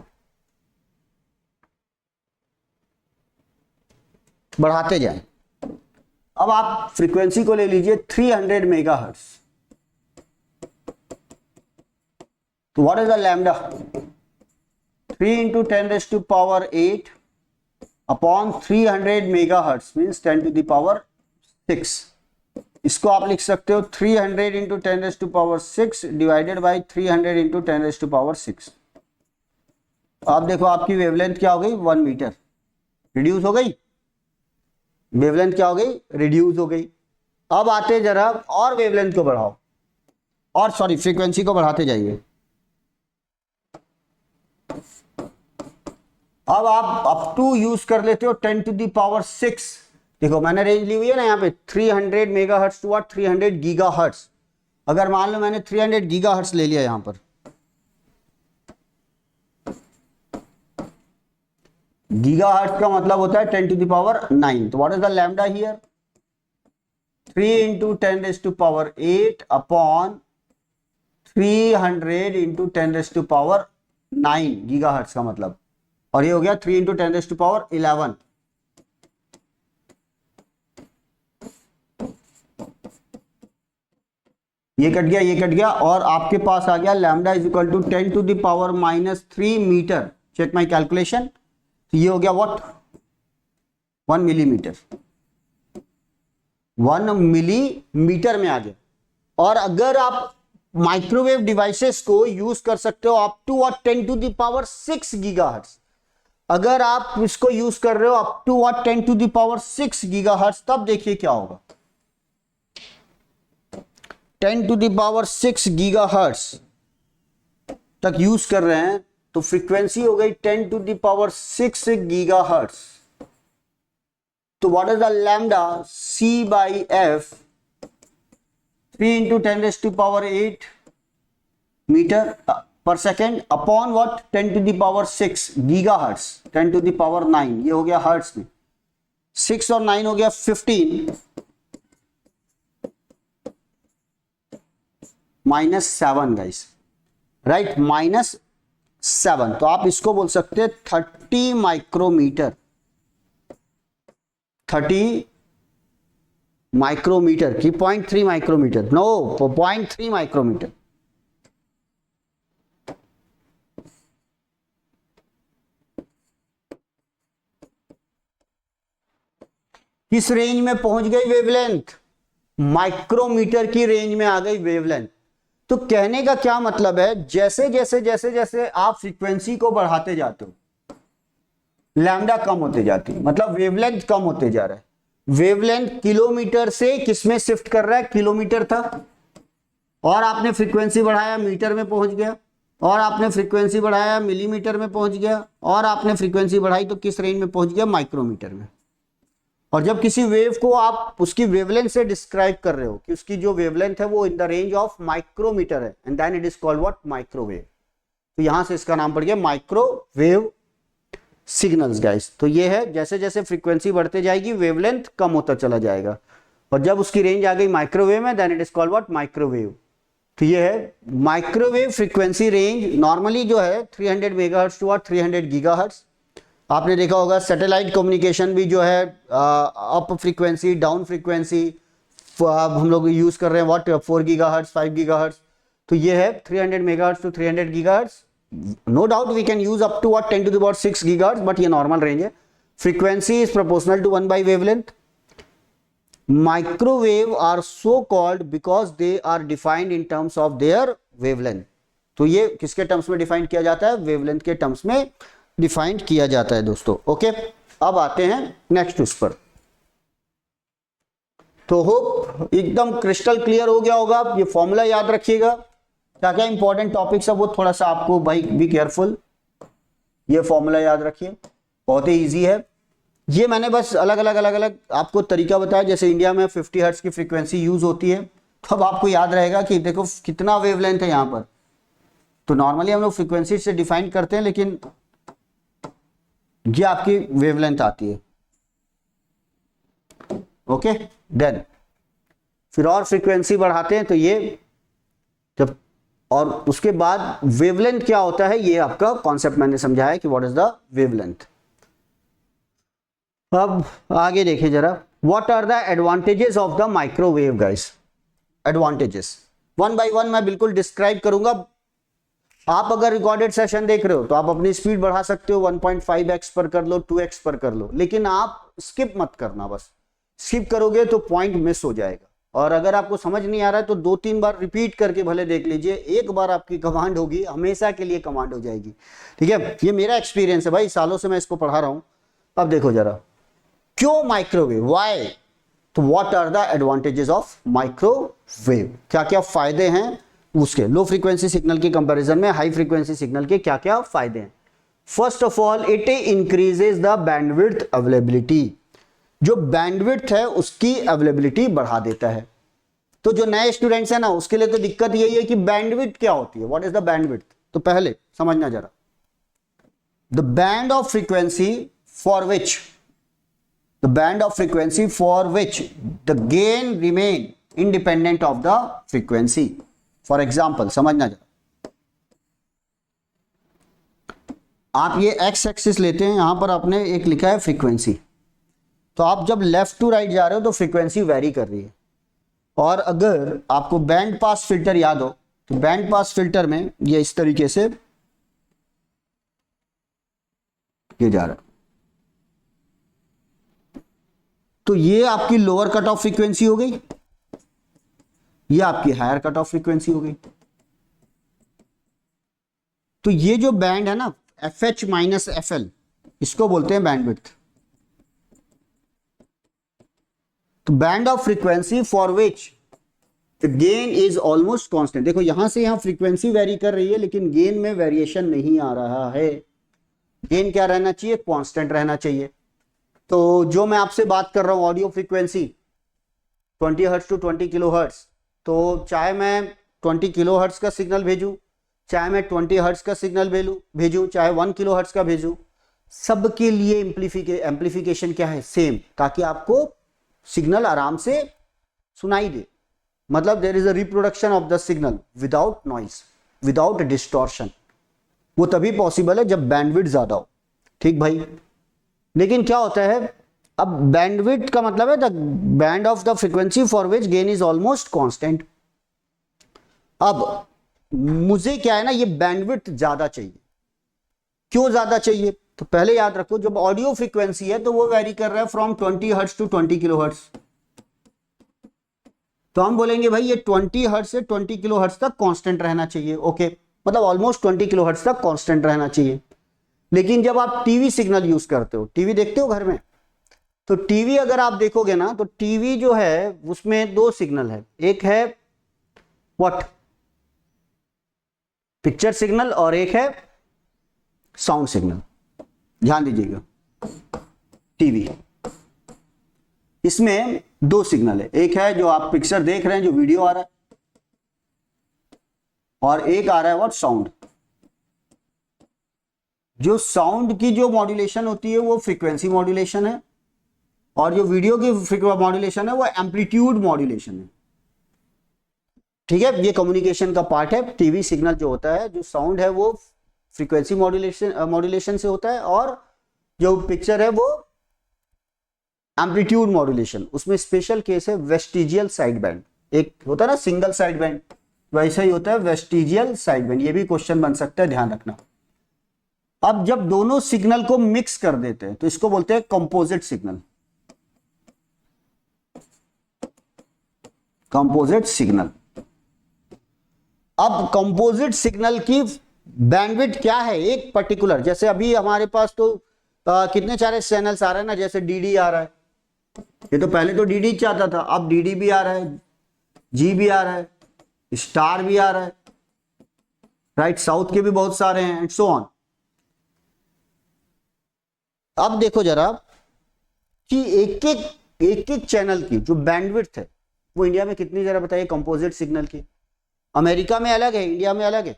बढ़ाते जाएं, अब आप फ्रीक्वेंसी को ले लीजिए 300 मेगाहर्ट्ज, तो what is the lambda, 3 into 10 raised to power 8 upon 300 megahertz means 10 to the power 6। इसको आप लिख सकते हो 300 into 10 raised to power 6 divided by 300 into 10 raised to power 6। आप देखो आपकी वेवलेंथ क्या हो गई, 1 मीटर रिड्यूस हो गई, वेवलेंथ क्या हो गई, रिड्यूस हो गई। अब आते जरा और वेवलेंथ को बढ़ाओ, और सॉरी फ्रीक्वेंसी को बढ़ाते जाइए। अब आप अप टू यूज कर लेते हो 10 to the power 6। देखो मैंने रेंज ली हुई है ना यहाँ पे 300 मेगाहर्ट्ज टू 300 गीगाहर्ट्ज। अगर मान लो मैंने 300 गीगाहर्ट्ज ले लिया यहां पर, गीगाहर्ट्ज का मतलब होता है 10 to the power 9। तो what is the lambda here, 3 into 10 raised to power 8 upon 300 into 10 raised to power 9 gigahertz का मतलब, और ये हो गया 3 into 10 raised to power 11। ये कट गया, ये कट गया, और आपके पास आ गया lambda is equal to 10 to the power -3 metre. Check my calculation. तो ये हो गया व्हाट, 1 मिलीमीटर, 1 मिलीमीटर में आ गया। और अगर आप माइक्रोवेव डिवाइसेस को यूज कर सकते हो up to 10 to the power 6 gigahertz. अगर आप इसको यूज कर रहे हो up to 10 to the power 6 gigahertz, तब देखिए क्या होगा, 10 to the power 6 गीगाहर्ट्ज तक यूज कर रहे हैं, तो फ्रीक्वेंसी हो गई 10 to the power 6 गीगाहर्ट्ज। तो what is the lambda, C/F 3 into 10 raised to power 8 metre पर second upon what 10 to the power 6 gigahertz, 10 to the power 9, ये हो गया हर्ट्ज में, 6 और 9 हो गया 15 -7 गाइस, राइट, -7। तो आप इसको बोल सकते हैं 30 माइक्रोमीटर, 30 माइक्रोमीटर की 0.3 माइक्रोमीटर, नो 0.3 माइक्रोमीटर। किस रेंज में पहुंच गई वेवलेंथ, माइक्रोमीटर की रेंज में आ गई वेवलेंथ। तो कहने का क्या मतलब है, जैसे जैसे जैसे जैसे आप फ्रीक्वेंसी को बढ़ाते जाते हो, लैम्डा कम होते जाती है, मतलब वेवलेंथ कम होते जा रहा है। वेवलेंथ किलोमीटर से किसमें शिफ्ट कर रहा है, किलोमीटर था, और आपने फ्रीक्वेंसी बढ़ाया मीटर में पहुंच गया, और आपने फ्रीक्वेंसी बढ़ाया मिलीमीटर में पहुंच गया, और आपने फ्रीक्वेंसी बढ़ाई तो किस रेंज में पहुंच गया, माइक्रोमीटर में। और जब किसी वेव को आप उसकी वेवलेंथ से डिस्क्राइब कर रहे हो कि उसकी जो वेवलेंथ है वो in the range of micrometre है, and then it is called what, microwave. तो यहां से इसका नाम पड़ गया माइक्रोवेव सिग्नल्स गाइस। तो ये है, जैसे जैसे फ्रीक्वेंसी बढ़ते जाएगी वेवलेंथ कम होता चला जाएगा, और जब उसकी रेंज आ गई माइक्रोवेव में, then it is called what, microwave. तो ये है माइक्रोवेव फ्रीक्वेंसी रेंज, नॉर्मली जो है 300 मेगाहर्ट्ज टू 300 गीगाहर्ट्ज। आपने देखा होगा सैटेलाइट कम्युनिकेशन भी जो है अप फ्रीक्वेंसी डाउन फ्रीक्वेंसी हम लोग यूज कर रहे हैं व्हाट, 4 गीगाहर्ट्ज 5 गीगाहर्ट्ज। तो ये है 300 megahertz to 300 gigahertz. No doubt we can use up to 10 to the power 6 gigahertz, but ये नॉर्मल रेंज है। फ्रीक्वेंसी इज प्रोपोर्शनल टू 1/वेवलेंथ। Microwave are so called because they are defined in terms of their wavelength. तो ये किसके terms में define किया जाता है, वेवलेंथ के टर्म्स में डिफाइंड किया जाता है दोस्तों। ओके, अब आते हैं नेक्स्ट उस पर। तो होप एकदम क्रिस्टल क्लियर हो गया होगा। ये फॉर्मूला याद रखिएगा, क्या क्या इंपॉर्टेंट टॉपिक्स है वो थोड़ा सा आपको भाई बी केयरफुल, ये फॉर्मूला याद रखिए, बहुत ही इजी है। ये मैंने बस अलग अलग आपको तरीका बताया। जैसे इंडिया में 50 हर्ट्ज की फ्रीक्वेंसी यूज होती है, तो अब आपको याद रहेगा कि देखो कितना वेवलेंथ है यहाँ पर। तो नॉर्मली हम लोग फ्रीक्वेंसी से डिफाइन करते हैं, लेकिन ये आपकी वेवलेंथ आती है। ओके, देन फिर और फ्रीक्वेंसी बढ़ाते हैं तो ये जब, और उसके बाद वेवलेंथ क्या होता है, ये आपका कॉन्सेप्ट मैंने समझाया कि व्हाट इज द वेवलेंथ। अब आगे देखिए जरा, what are the advantages of the microwave guys. Advantages one by one मैं बिल्कुल डिस्क्राइब करूंगा। आप अगर रिकॉर्डेड सेशन देख रहे हो तो आप अपनी स्पीड बढ़ा सकते हो, 1.5x पर कर लो, 2x पर कर लो, लेकिन आप स्किप मत करना। बस स्किप करोगे तो पॉइंट मिस हो जाएगा। और अगर आपको समझ नहीं आ रहा है तो 2-3 बार रिपीट करके भले देख लीजिए, एक बार आपकी कमांड होगी, हमेशा के लिए कमांड हो जाएगी। ठीक है, ये मेरा एक्सपीरियंस है भाई, सालों से मैं इसको पढ़ा रहा हूं। अब देखो जरा, क्यों माइक्रोवेव, व्हाई, तो what are the advantages of microwave, क्या क्या फायदे हैं उसके, लो फ्रीक्वेंसी सिग्नल के कंपैरिजन में हाई फ्रीक्वेंसी सिग्नल के क्या क्या फायदे हैं। First of all, it increases the bandwidth availability. जो बैंडविड्थ है उसकी अवेलेबिलिटी बढ़ा देता है। तो जो नए स्टूडेंट्स हैं ना, उसके लिए तो दिक्कत यही है कि बैंडविड्थ क्या होती है, व्हाट इज द बैंडविड्थ। तो पहले समझना जरा, the band of frequency for which the gain remain independent of the frequency. For example समझना जरा, आप ये एक्स एक्सिस लेते हैं, यहां पर आपने एक लिखा है फ्रीक्वेंसी, तो आप जब लेफ्ट टू राइट जा रहे हो तो फ्रीक्वेंसी वेरी कर रही है। और अगर आपको बैंड पास फिल्टर याद हो तो बैंड पास फिल्टर में ये इस तरीके से ये जा रहा है, तो ये आपकी लोअर कट ऑफ फ्रीक्वेंसी हो गई, ये आपकी हायर कट ऑफ फ्रीक्वेंसी हो गई। तो ये जो बैंड है ना, FH माइनस FL, इसको बोलते हैं बैंडविड्थ। तो band of frequency for which the gain is almost constant. देखो यहां से यहां फ्रीक्वेंसी वेरी कर रही है, लेकिन गेन में वेरिएशन नहीं आ रहा है। गेन क्या रहना चाहिए, कांस्टेंट रहना चाहिए। तो जो मैं आपसे बात कर रहा हूं audio frequency 20 hertz to 20 kilo hertz, तो चाहे मैं 20 किलो हर्ट्ज का सिग्नल भेजूं, चाहे मैं 20 हर्ट्ज का सिग्नल भेजूं, चाहे 1 किलो हर्ट्ज का भेजूं, सबके लिए एम्प्लीफिकेशन क्या है, सेम, ताकि आपको सिग्नल आराम से सुनाई दे। मतलब there is a reproduction of the signal without noise, without distortion. वो तभी पॉसिबल है जब बैंडविड्थ ज्यादा हो। ठीक भाई, लेकिन क्या होता है, अब बैंडविड्थ का मतलब है the band of the frequency for which gain is almost constant. अब मुझे क्या है ना, ये बैंडविड्थ ज्यादा चाहिए। क्यों ज्यादा चाहिए, तो पहले याद रखो, जब ऑडियो फ्रीक्वेंसी है तो वो वेरी कर रहा है from 20 hertz to 20 kilo hertz. तो हम बोलेंगे भाई ये 20 हर्ट्ज से 20 किलो हर्ट्ज तक कांस्टेंट रहना चाहिए। ओके, मतलब ऑलमोस्ट 20 किलो हर्ट्ज तक कांस्टेंट रहना चाहिए। लेकिन जब आप टीवी सिग्नल यूज करते हो, टीवी देखते हो घर में, तो टीवी अगर आप देखोगे ना, तो टीवी जो है उसमें 2 सिग्नल है, एक है व्हाट, पिक्चर सिग्नल, और एक है साउंड सिग्नल। ध्यान दीजिएगा, टीवी इसमें 2 सिग्नल है, एक है जो आप पिक्चर देख रहे हैं, जो वीडियो आ रहा है, और एक आ रहा है व्हाट, साउंड। जो साउंड की जो मॉड्यूलेशन होती है वो फ्रीक्वेंसी मॉड्यूलेशन है, और जो वीडियो की मॉड्यूलेशन है वो एम्पलीट्यूड मॉड्यूलेशन है। ठीक है, ये कम्युनिकेशन का पार्ट है। टीवी सिग्नल जो होता है, जो साउंड है वो फ्रीक्वेंसी मॉड्यूलेशन से होता है, और जो पिक्चर है वो एम्पलीट्यूड मॉड्यूलेशन। उसमें स्पेशल केस है वेस्टिजियल साइड बैंड, एक होता है ना सिंगल साइड बैंड, वैसा ही होता है वेस्टिजियल साइड बैंड। ये भी क्वेश्चन बन सकता है, ध्यान रखना। अब जब दोनों सिग्नल को मिक्स कर देते हैं तो इसको बोलते हैं कंपोजिट सिग्नल। Composite signal. अब कंपोजिट सिग्नल की बैंडविड्थ क्या है, एक पर्टिकुलर, जैसे अभी हमारे पास तो कितने सारे चैनल्स आ रहे हैं ना, जैसे डीडी आ रहा है, ये तो पहले तो डीडी चाहता था, अब डीडी भी आ रहा है, जी भी आ रहा है, स्टार भी आ रहा है, राइट, साउथ के भी बहुत सारे हैं, एंड सो ऑन। अब देखो जरा, कि एक एक चैनल की जो बैंडविड्थ है वो इंडिया में कितनी, जरा बताइए, कंपोजिट सिग्नल की। अमेरिका में अलग है, इंडिया में अलग है।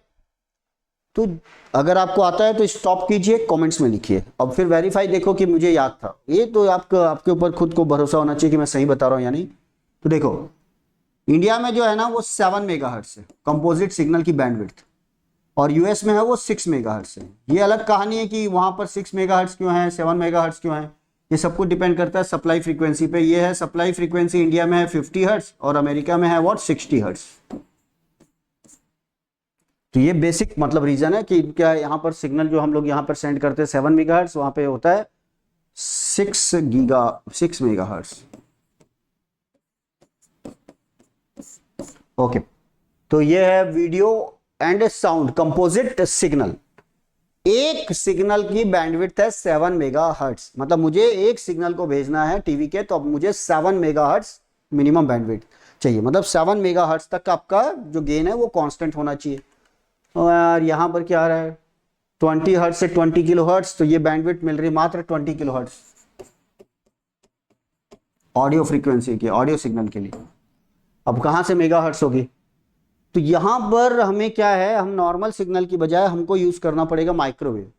तो अगर आपको आता है तो स्टॉप कीजिए, कमेंट्स में लिखिए, अब फिर वेरीफाई देखो कि मुझे याद था। ये तो आपके ऊपर खुद को भरोसा होना चाहिए कि मैं सही बता रहा हूँ या नहीं। तो देखो इंडिया में जो है ना वो 7 मेगाहर्ट्ज है कंपोजिट सिग्नल की बैंडविड्थ, और यूएस में है वो 6 मेगाहर्ट्ज है। ये अलग कहानी है कि वहां पर 6 मेगाहर्ट्ज क्यों है, 7 मेगाहर्ट्ज क्यों है, ये सब कुछ डिपेंड करता है सप्लाई फ्रीक्वेंसी पे। ये है सप्लाई फ्रीक्वेंसी, इंडिया में है 50 हर्ट्ज और अमेरिका में है व्हाट 60 हर्ट्ज। तो ये बेसिक मतलब रीजन है कि क्या यहाँ पर सिग्नल जो हम लोग यहाँ पर सेंड करते हैं 7 मेगाहर्ट्ज, वहां पे होता है 6 मेगाहर्ट्ज। ओके, तो ये है video and sound composite signal. एक सिग्नल की बैंडविड्थ है 7 मेगाहर्ट्ज, मतलब मुझे एक सिग्नल को भेजना है टीवी के, तो अब मुझे 7 मेगाहर्ट्ज मिनिमम बैंडविड्थ चाहिए, मतलब 7 मेगाहर्ट्ज तक आपका जो गेन है वो कांस्टेंट होना चाहिए। और यहाँ पर क्या आ रहा है 20 हर्ट्ज से 20 किलो हर्ट्ज, तो ये बैंडविड्थ मिल रही है मात्र 20 किलो हर्ट्ज ऑडियो फ्रीक्वेंसी की, ऑडियो सिग्नल के लिए। अब कहाँ से मेगाहर्ट्ज होगी, तो यहां पर हमें क्या है, हम नॉर्मल सिग्नल की बजाय हमको यूज करना पड़ेगा माइक्रोवेव।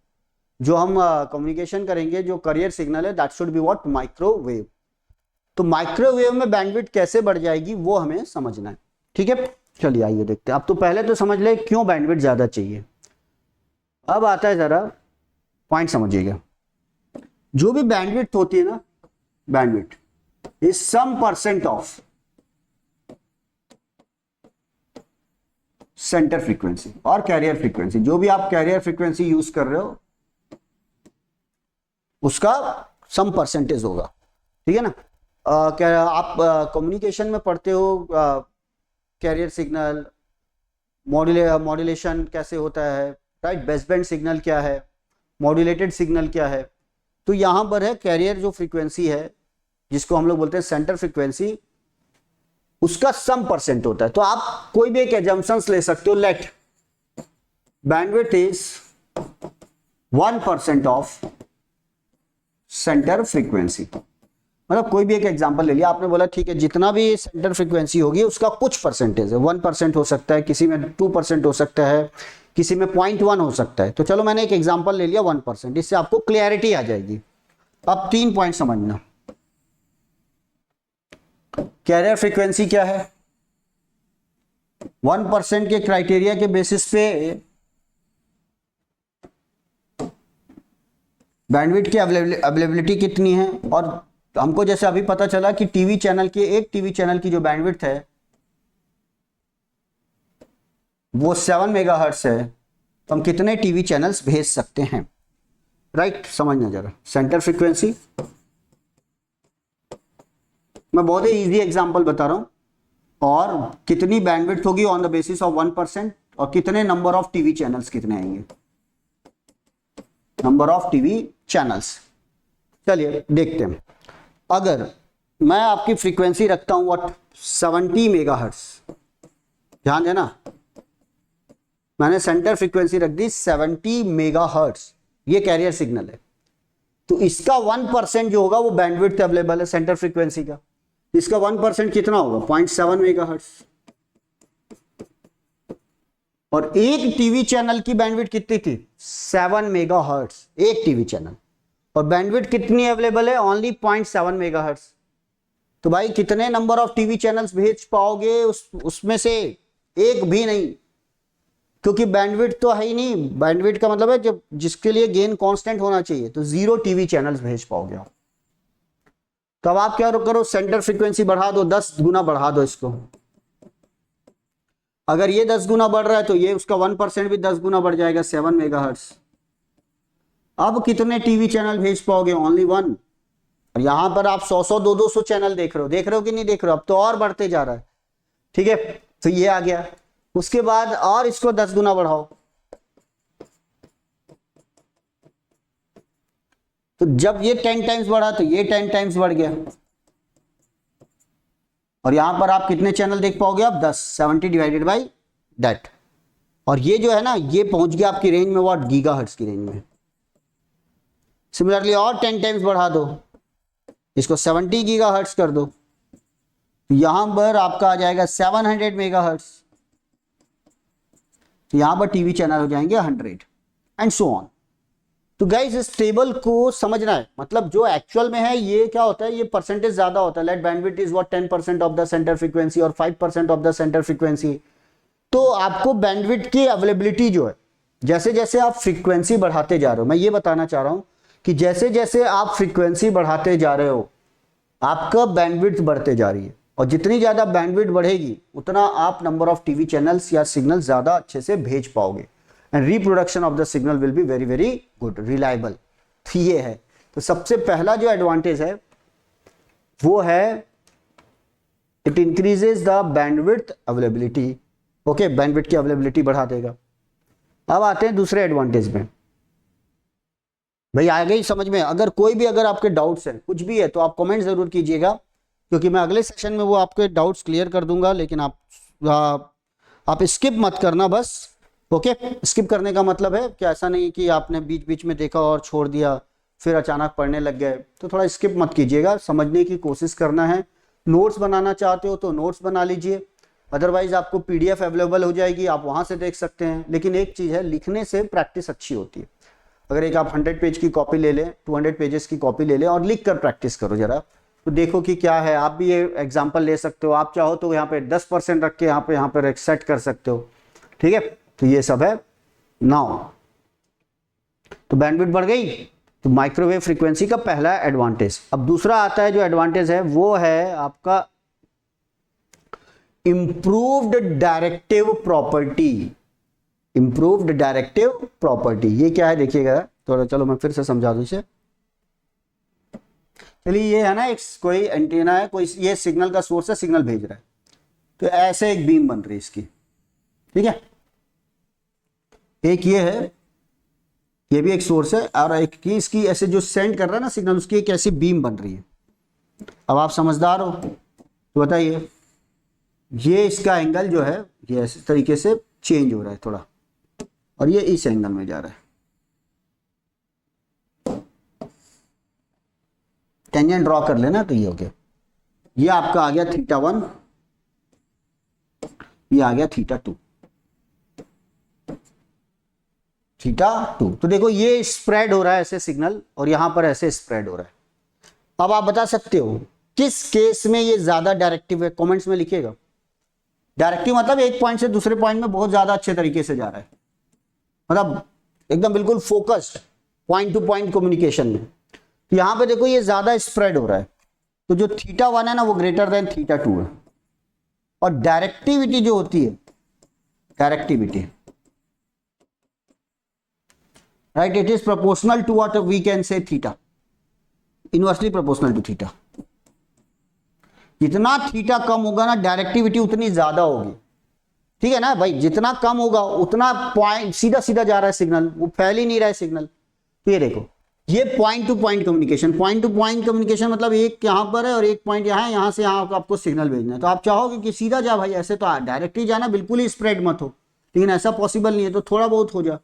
जो हम कम्युनिकेशन करेंगे, जो करियर सिग्नल है, that should be what, microwave. तो माइक्रोवेव में बैंडविड्थ कैसे बढ़ जाएगी वो हमें समझना है। ठीक है, चलिए आइए देखते हैं। अब तो पहले तो समझ ले क्यों बैंडविड्थ ज्यादा चाहिए। अब आता है जरा पॉइंट समझिएगा। जो भी बैंडविड्थ होती है ना, bandwidth is some percent of centre frequency और कैरियर फ्रीक्वेंसी। जो भी आप कैरियर फ्रीक्वेंसी यूज कर रहे हो उसका सम परसेंटेज होगा, ठीक है ना। क्या आप कम्युनिकेशन में पढ़ते हो कैरियर सिग्नल, मॉड्यूलेशन कैसे होता है, राइट, बेसबैंड सिग्नल क्या है, मॉड्यूलेटेड सिग्नल क्या है। तो यहां पर है कैरियर जो फ्रीक्वेंसी है जिसको हम लोग बोलते हैं सेंटर फ्रीक्वेंसी, उसका सम परसेंट होता है। तो आप कोई भी एक एजम्पशंस ले सकते हो, let bandwidth is 1% of centre frequency. मतलब कोई भी एक एग्जांपल ले लिया आपने, बोला ठीक है जितना भी सेंटर फ्रीक्वेंसी होगी उसका कुछ परसेंटेज है, 1% हो सकता है, किसी में 2% हो सकता है, किसी में 0.1 हो सकता है। तो चलो मैंने एक एग्जांपल ले लिया 1%, इससे आपको क्लियरिटी आ जाएगी। अब 3 पॉइंट समझना। कैरियर फ्रीक्वेंसी क्या है, 1% के क्राइटेरिया के बेसिस पे बैंडविड्थ की अवेलेबिलिटी कितनी है। और हमको जैसे अभी पता चला कि टीवी चैनल की, एक टीवी चैनल की जो बैंडविड्थ है वो 7 मेगाहर्ट्ज है, तो हम कितने टीवी चैनल्स भेज सकते हैं, राइट। समझना जरा सेंटर फ्रीक्वेंसी। मैं बहुत ही इजी एग्जांपल बता रहा हूं, और कितनी बैंडविड्थ होगी ऑन द बेसिस ऑफ 1%, और कितने नंबर ऑफ टीवी चैनल्स कितने आएंगे, नंबर ऑफ टीवी चैनल्स। चलिए देखते हैं। अगर मैं आपकी फ्रीक्वेंसी रखता हूं व्हाट 70 मेगाहर्ट्ज, ध्यान देना मैंने सेंटर फ्रीक्वेंसी रख दी 70 मेगाहर्ट्ज, ये कैरियर सिग्नल है। तो इसका 1% जो होगा वो बैंडविड्थ अवेलेबल है सेंटर फ्रीक्वेंसी का, इसका 1% कितना होगा 0.7 मेगाहर्ट्ज। और एक टीवी चैनल की बैंडविड्थ कितनी थी 7 मेगाहर्ट्ज, एक टीवी चैनल, और बैंडविड्थ कितनी अवेलेबल है ओनली 0.7 मेगाहर्ट्ज। तो भाई कितने नंबर ऑफ टीवी चैनल्स भेज पाओगे, उसमें से एक भी नहीं, क्योंकि बैंडविड्थ तो है ही नहीं। बैंडविड्थ का मतलब है जब जिसके लिए गेन कांस्टेंट होना चाहिए, तो 0 टीवी चैनल्स भेज पाओगे आप। तो अब आप क्या करो, सेंटर फ्रीक्वेंसी बढ़ा दो, 10 गुना बढ़ा दो इसको। अगर ये 10 गुना बढ़ रहा है तो ये उसका 1% भी 10 गुना बढ़ जाएगा, 7 मेगाहर्ट्ज। अब कितने टीवी चैनल भेज पाओगे, ओनली 1। और यहां पर आप 100 200 चैनल देख रहे हो कि नहीं देख रहे हो, अब तो और बढ़ते जा रहा है, ठीक है। तो ये आ गया, उसके बाद और इसको 10 गुना बढ़ाओ, तो जब ये 10 टाइम्स बढ़ा तो ये 10 टाइम्स बढ़ गया। और यहां पर आप कितने चैनल देख पाओगे, आप 10, 70 डिवाइडेड बाई दैट। और ये जो है ना, ये पहुंच गया आपकी रेंज में व्हाट, गीगाहर्ट्ज की रेंज में। सिमिलरली और 10 टाइम्स बढ़ा दो, इसको 70 गीगाहर्ट्ज कर दो, यहां पर आपका आ जाएगा 700 मेगाहर्ट्ज, यहां पर टीवी चैनल हो जाएंगे 100 एंड सो ऑन। तो गाइस इस टेबल को समझना है, मतलब जो एक्चुअल में है ये क्या होता है, ये परसेंटेज ज्यादा होता है। Let bandwidth is what 10% of the centre frequency और 5% ऑफ द सेंटर फ्रीक्वेंसी। तो आपको बैंडविड्थ की अवेलेबिलिटी जो है, जैसे जैसे आप फ्रीक्वेंसी बढ़ाते जा रहे हो, मैं ये बताना चाह रहा हूं कि जैसे जैसे आप फ्रीक्वेंसी बढ़ाते जा रहे हो आपका बैंडविड्थ बढ़ते जा रही है, और जितनी ज्यादा बैंडविड्थ बढ़ेगी उतना आप नंबर ऑफ टीवी चैनल्स या सिग्नल ज्यादा अच्छे से भेज पाओगे, and reproduction of the signal will be very very good, reliable. ये है, तो सबसे पहला जो एडवांटेज है वो है it increases the bandwidth availability. Okay, bandwidth की अवेलेबिलिटी बढ़ा देगा। अब आते हैं दूसरे एडवांटेज में। भाई आ गई समझ में? अगर कोई भी अगर आपके डाउट्स हैं, कुछ भी है, तो आप कमेंट जरूर कीजिएगा, क्योंकि मैं अगले सेशन में वो आपके डाउट्स क्लियर कर दूंगा। लेकिन आप स्किप मत करना बस। ओके, स्किप करने का मतलब है कि ऐसा नहीं कि आपने बीच बीच में देखा और छोड़ दिया फिर अचानक पढ़ने लग गए, तो थोड़ा स्किप मत कीजिएगा, समझने की कोशिश करना है। नोट्स बनाना चाहते हो तो नोट्स बना लीजिए, अदरवाइज आपको पीडीएफ अवेलेबल हो जाएगी, आप वहां से देख सकते हैं। लेकिन एक चीज है, लिखने से प्रैक्टिस अच्छी होती है। अगर एक आप 100 पेज की कॉपी ले लें, 200 पेजेस की कॉपी ले लें और लिख कर प्रैक्टिस करो जरा, तो देखो कि क्या है। आप भी ये एग्जाम्पल ले सकते हो, आप चाहो तो यहाँ पे 10% रख के यहाँ पे सेट कर सकते हो। ठीक है, तो ये सब है नाउ। तो बैंडविड्थ बढ़ गई, तो माइक्रोवेव फ्रीक्वेंसी का पहला एडवांटेज। अब दूसरा आता है जो एडवांटेज है, वो है आपका improved directive property. Improved directive property, ये क्या है देखिएगा थोड़ा, चलो मैं फिर से समझा दूं इसे। चलिए, ये है ना एक कोई एंटीना है, कोई ये सिग्नल का सोर्स है, सिग्नल भेज रहा है, तो ऐसे एक बीम बन रही है इसकी। ठीक है, एक ये है, ये भी एक सोर्स है, और एक की इसकी ऐसे जो सेंड कर रहा है ना सिग्नल, उसकी एक ऐसी बीम बन रही है। अब आप समझदार हो तो बताइए, ये इसका एंगल जो है ये ऐसे तरीके से चेंज हो रहा है थोड़ा, और ये इस एंगल में जा रहा है। टेंजेंट ड्रॉ कर लेना, तो ये हो गया, ये आपका आ गया θ1, ये आ गया θ2। θ2, तो देखो ये स्प्रेड हो रहा है ऐसे सिग्नल, और यहां पर ऐसे स्प्रेड हो रहा है। अब आप बता सकते हो किस केस में ये ज्यादा डायरेक्टिव है, कमेंट्स में लिखिएगा। डायरेक्टिव मतलब एक पॉइंट से दूसरे पॉइंट में बहुत ज्यादा अच्छे तरीके से जा रहा है, मतलब एकदम बिल्कुल focused point two point communication में। तो यहां पे देखो ये ज्यादा स्प्रेड हो रहा है, तो जो θ1 है ना वो ग्रेटर देन θ2 है। और डायरेक्टिविटी जो होती है, directivity right, it is proportional to what we can say theta, inversely proportional to theta. जितना थीटा कम होगा ना, डायरेक्टिविटी उतनी ज्यादा होगी। ठीक है ना भाई, जितना कम होगा उतना पॉइंट सीधा सीधा जा रहा है सिग्नल, वो फैल ही नहीं रहा है सिग्नल। तो ये देखो, ये point two point communication, point two point communication मतलब एक यहां पर है और एक पॉइंट यहां है, यहां से यहां आपको सिग्नल भेजना है। तो आप चाहोगे कि सीधा जा भाई, ऐसे तो डायरेक्टली जाना, बिल्कुल ही स्प्रेड मत हो, लेकिन ऐसा पॉसिबल नहीं है, तो थोड़ा बहुत हो जा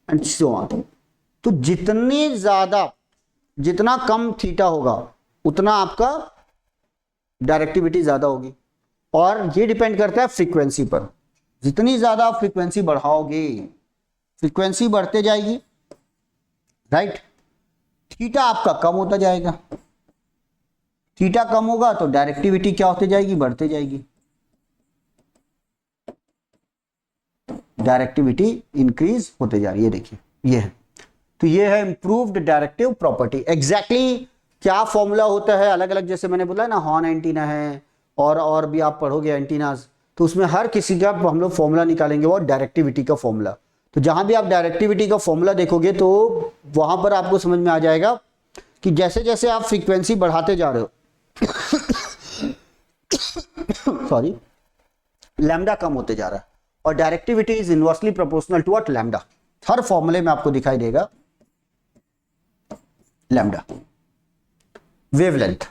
एंड सो ऑन। तो जितनी ज्यादा, जितना कम थीटा होगा उतना आपका डायरेक्टिविटी ज्यादा होगी, और ये डिपेंड करता है फ्रीक्वेंसी पर। जितनी ज्यादा फ्रीक्वेंसी बढ़ाओगे, फ्रीक्वेंसी बढ़ते जाएगी, राइट, थीटा आपका कम होता जाएगा। थीटा कम होगा तो डायरेक्टिविटी क्या होती जाएगी, बढ़ते जाएगी, डायरेक्टिविटी इंक्रीज होते जा रही है। देखिए ये है, तो ये है इंप्रूव्ड डायरेक्टिव प्रॉपर्टी। एग्जैक्टली क्या फॉर्मूला होता है अलग अलग, जैसे मैंने बोला ना हॉर्न एंटीना है, और भी आप पढ़ोगे एंटीनाज, तो उसमें हर किसी का हम लोग फॉर्मूला निकालेंगे, वो डायरेक्टिविटी का फॉर्मूला। तो जहां भी आप डायरेक्टिविटी का फॉर्मूला देखोगे तो वहां पर आपको समझ में आ जाएगा कि जैसे जैसे आप फ्रीक्वेंसी बढ़ाते जा रहे हो सॉरी, लैम्डा कम होते जा रहा है, और directivity is inversely proportional to what, lambda. हर फॉर्मूले में आपको दिखाई देगा लैम्डा। वेवलेंथ,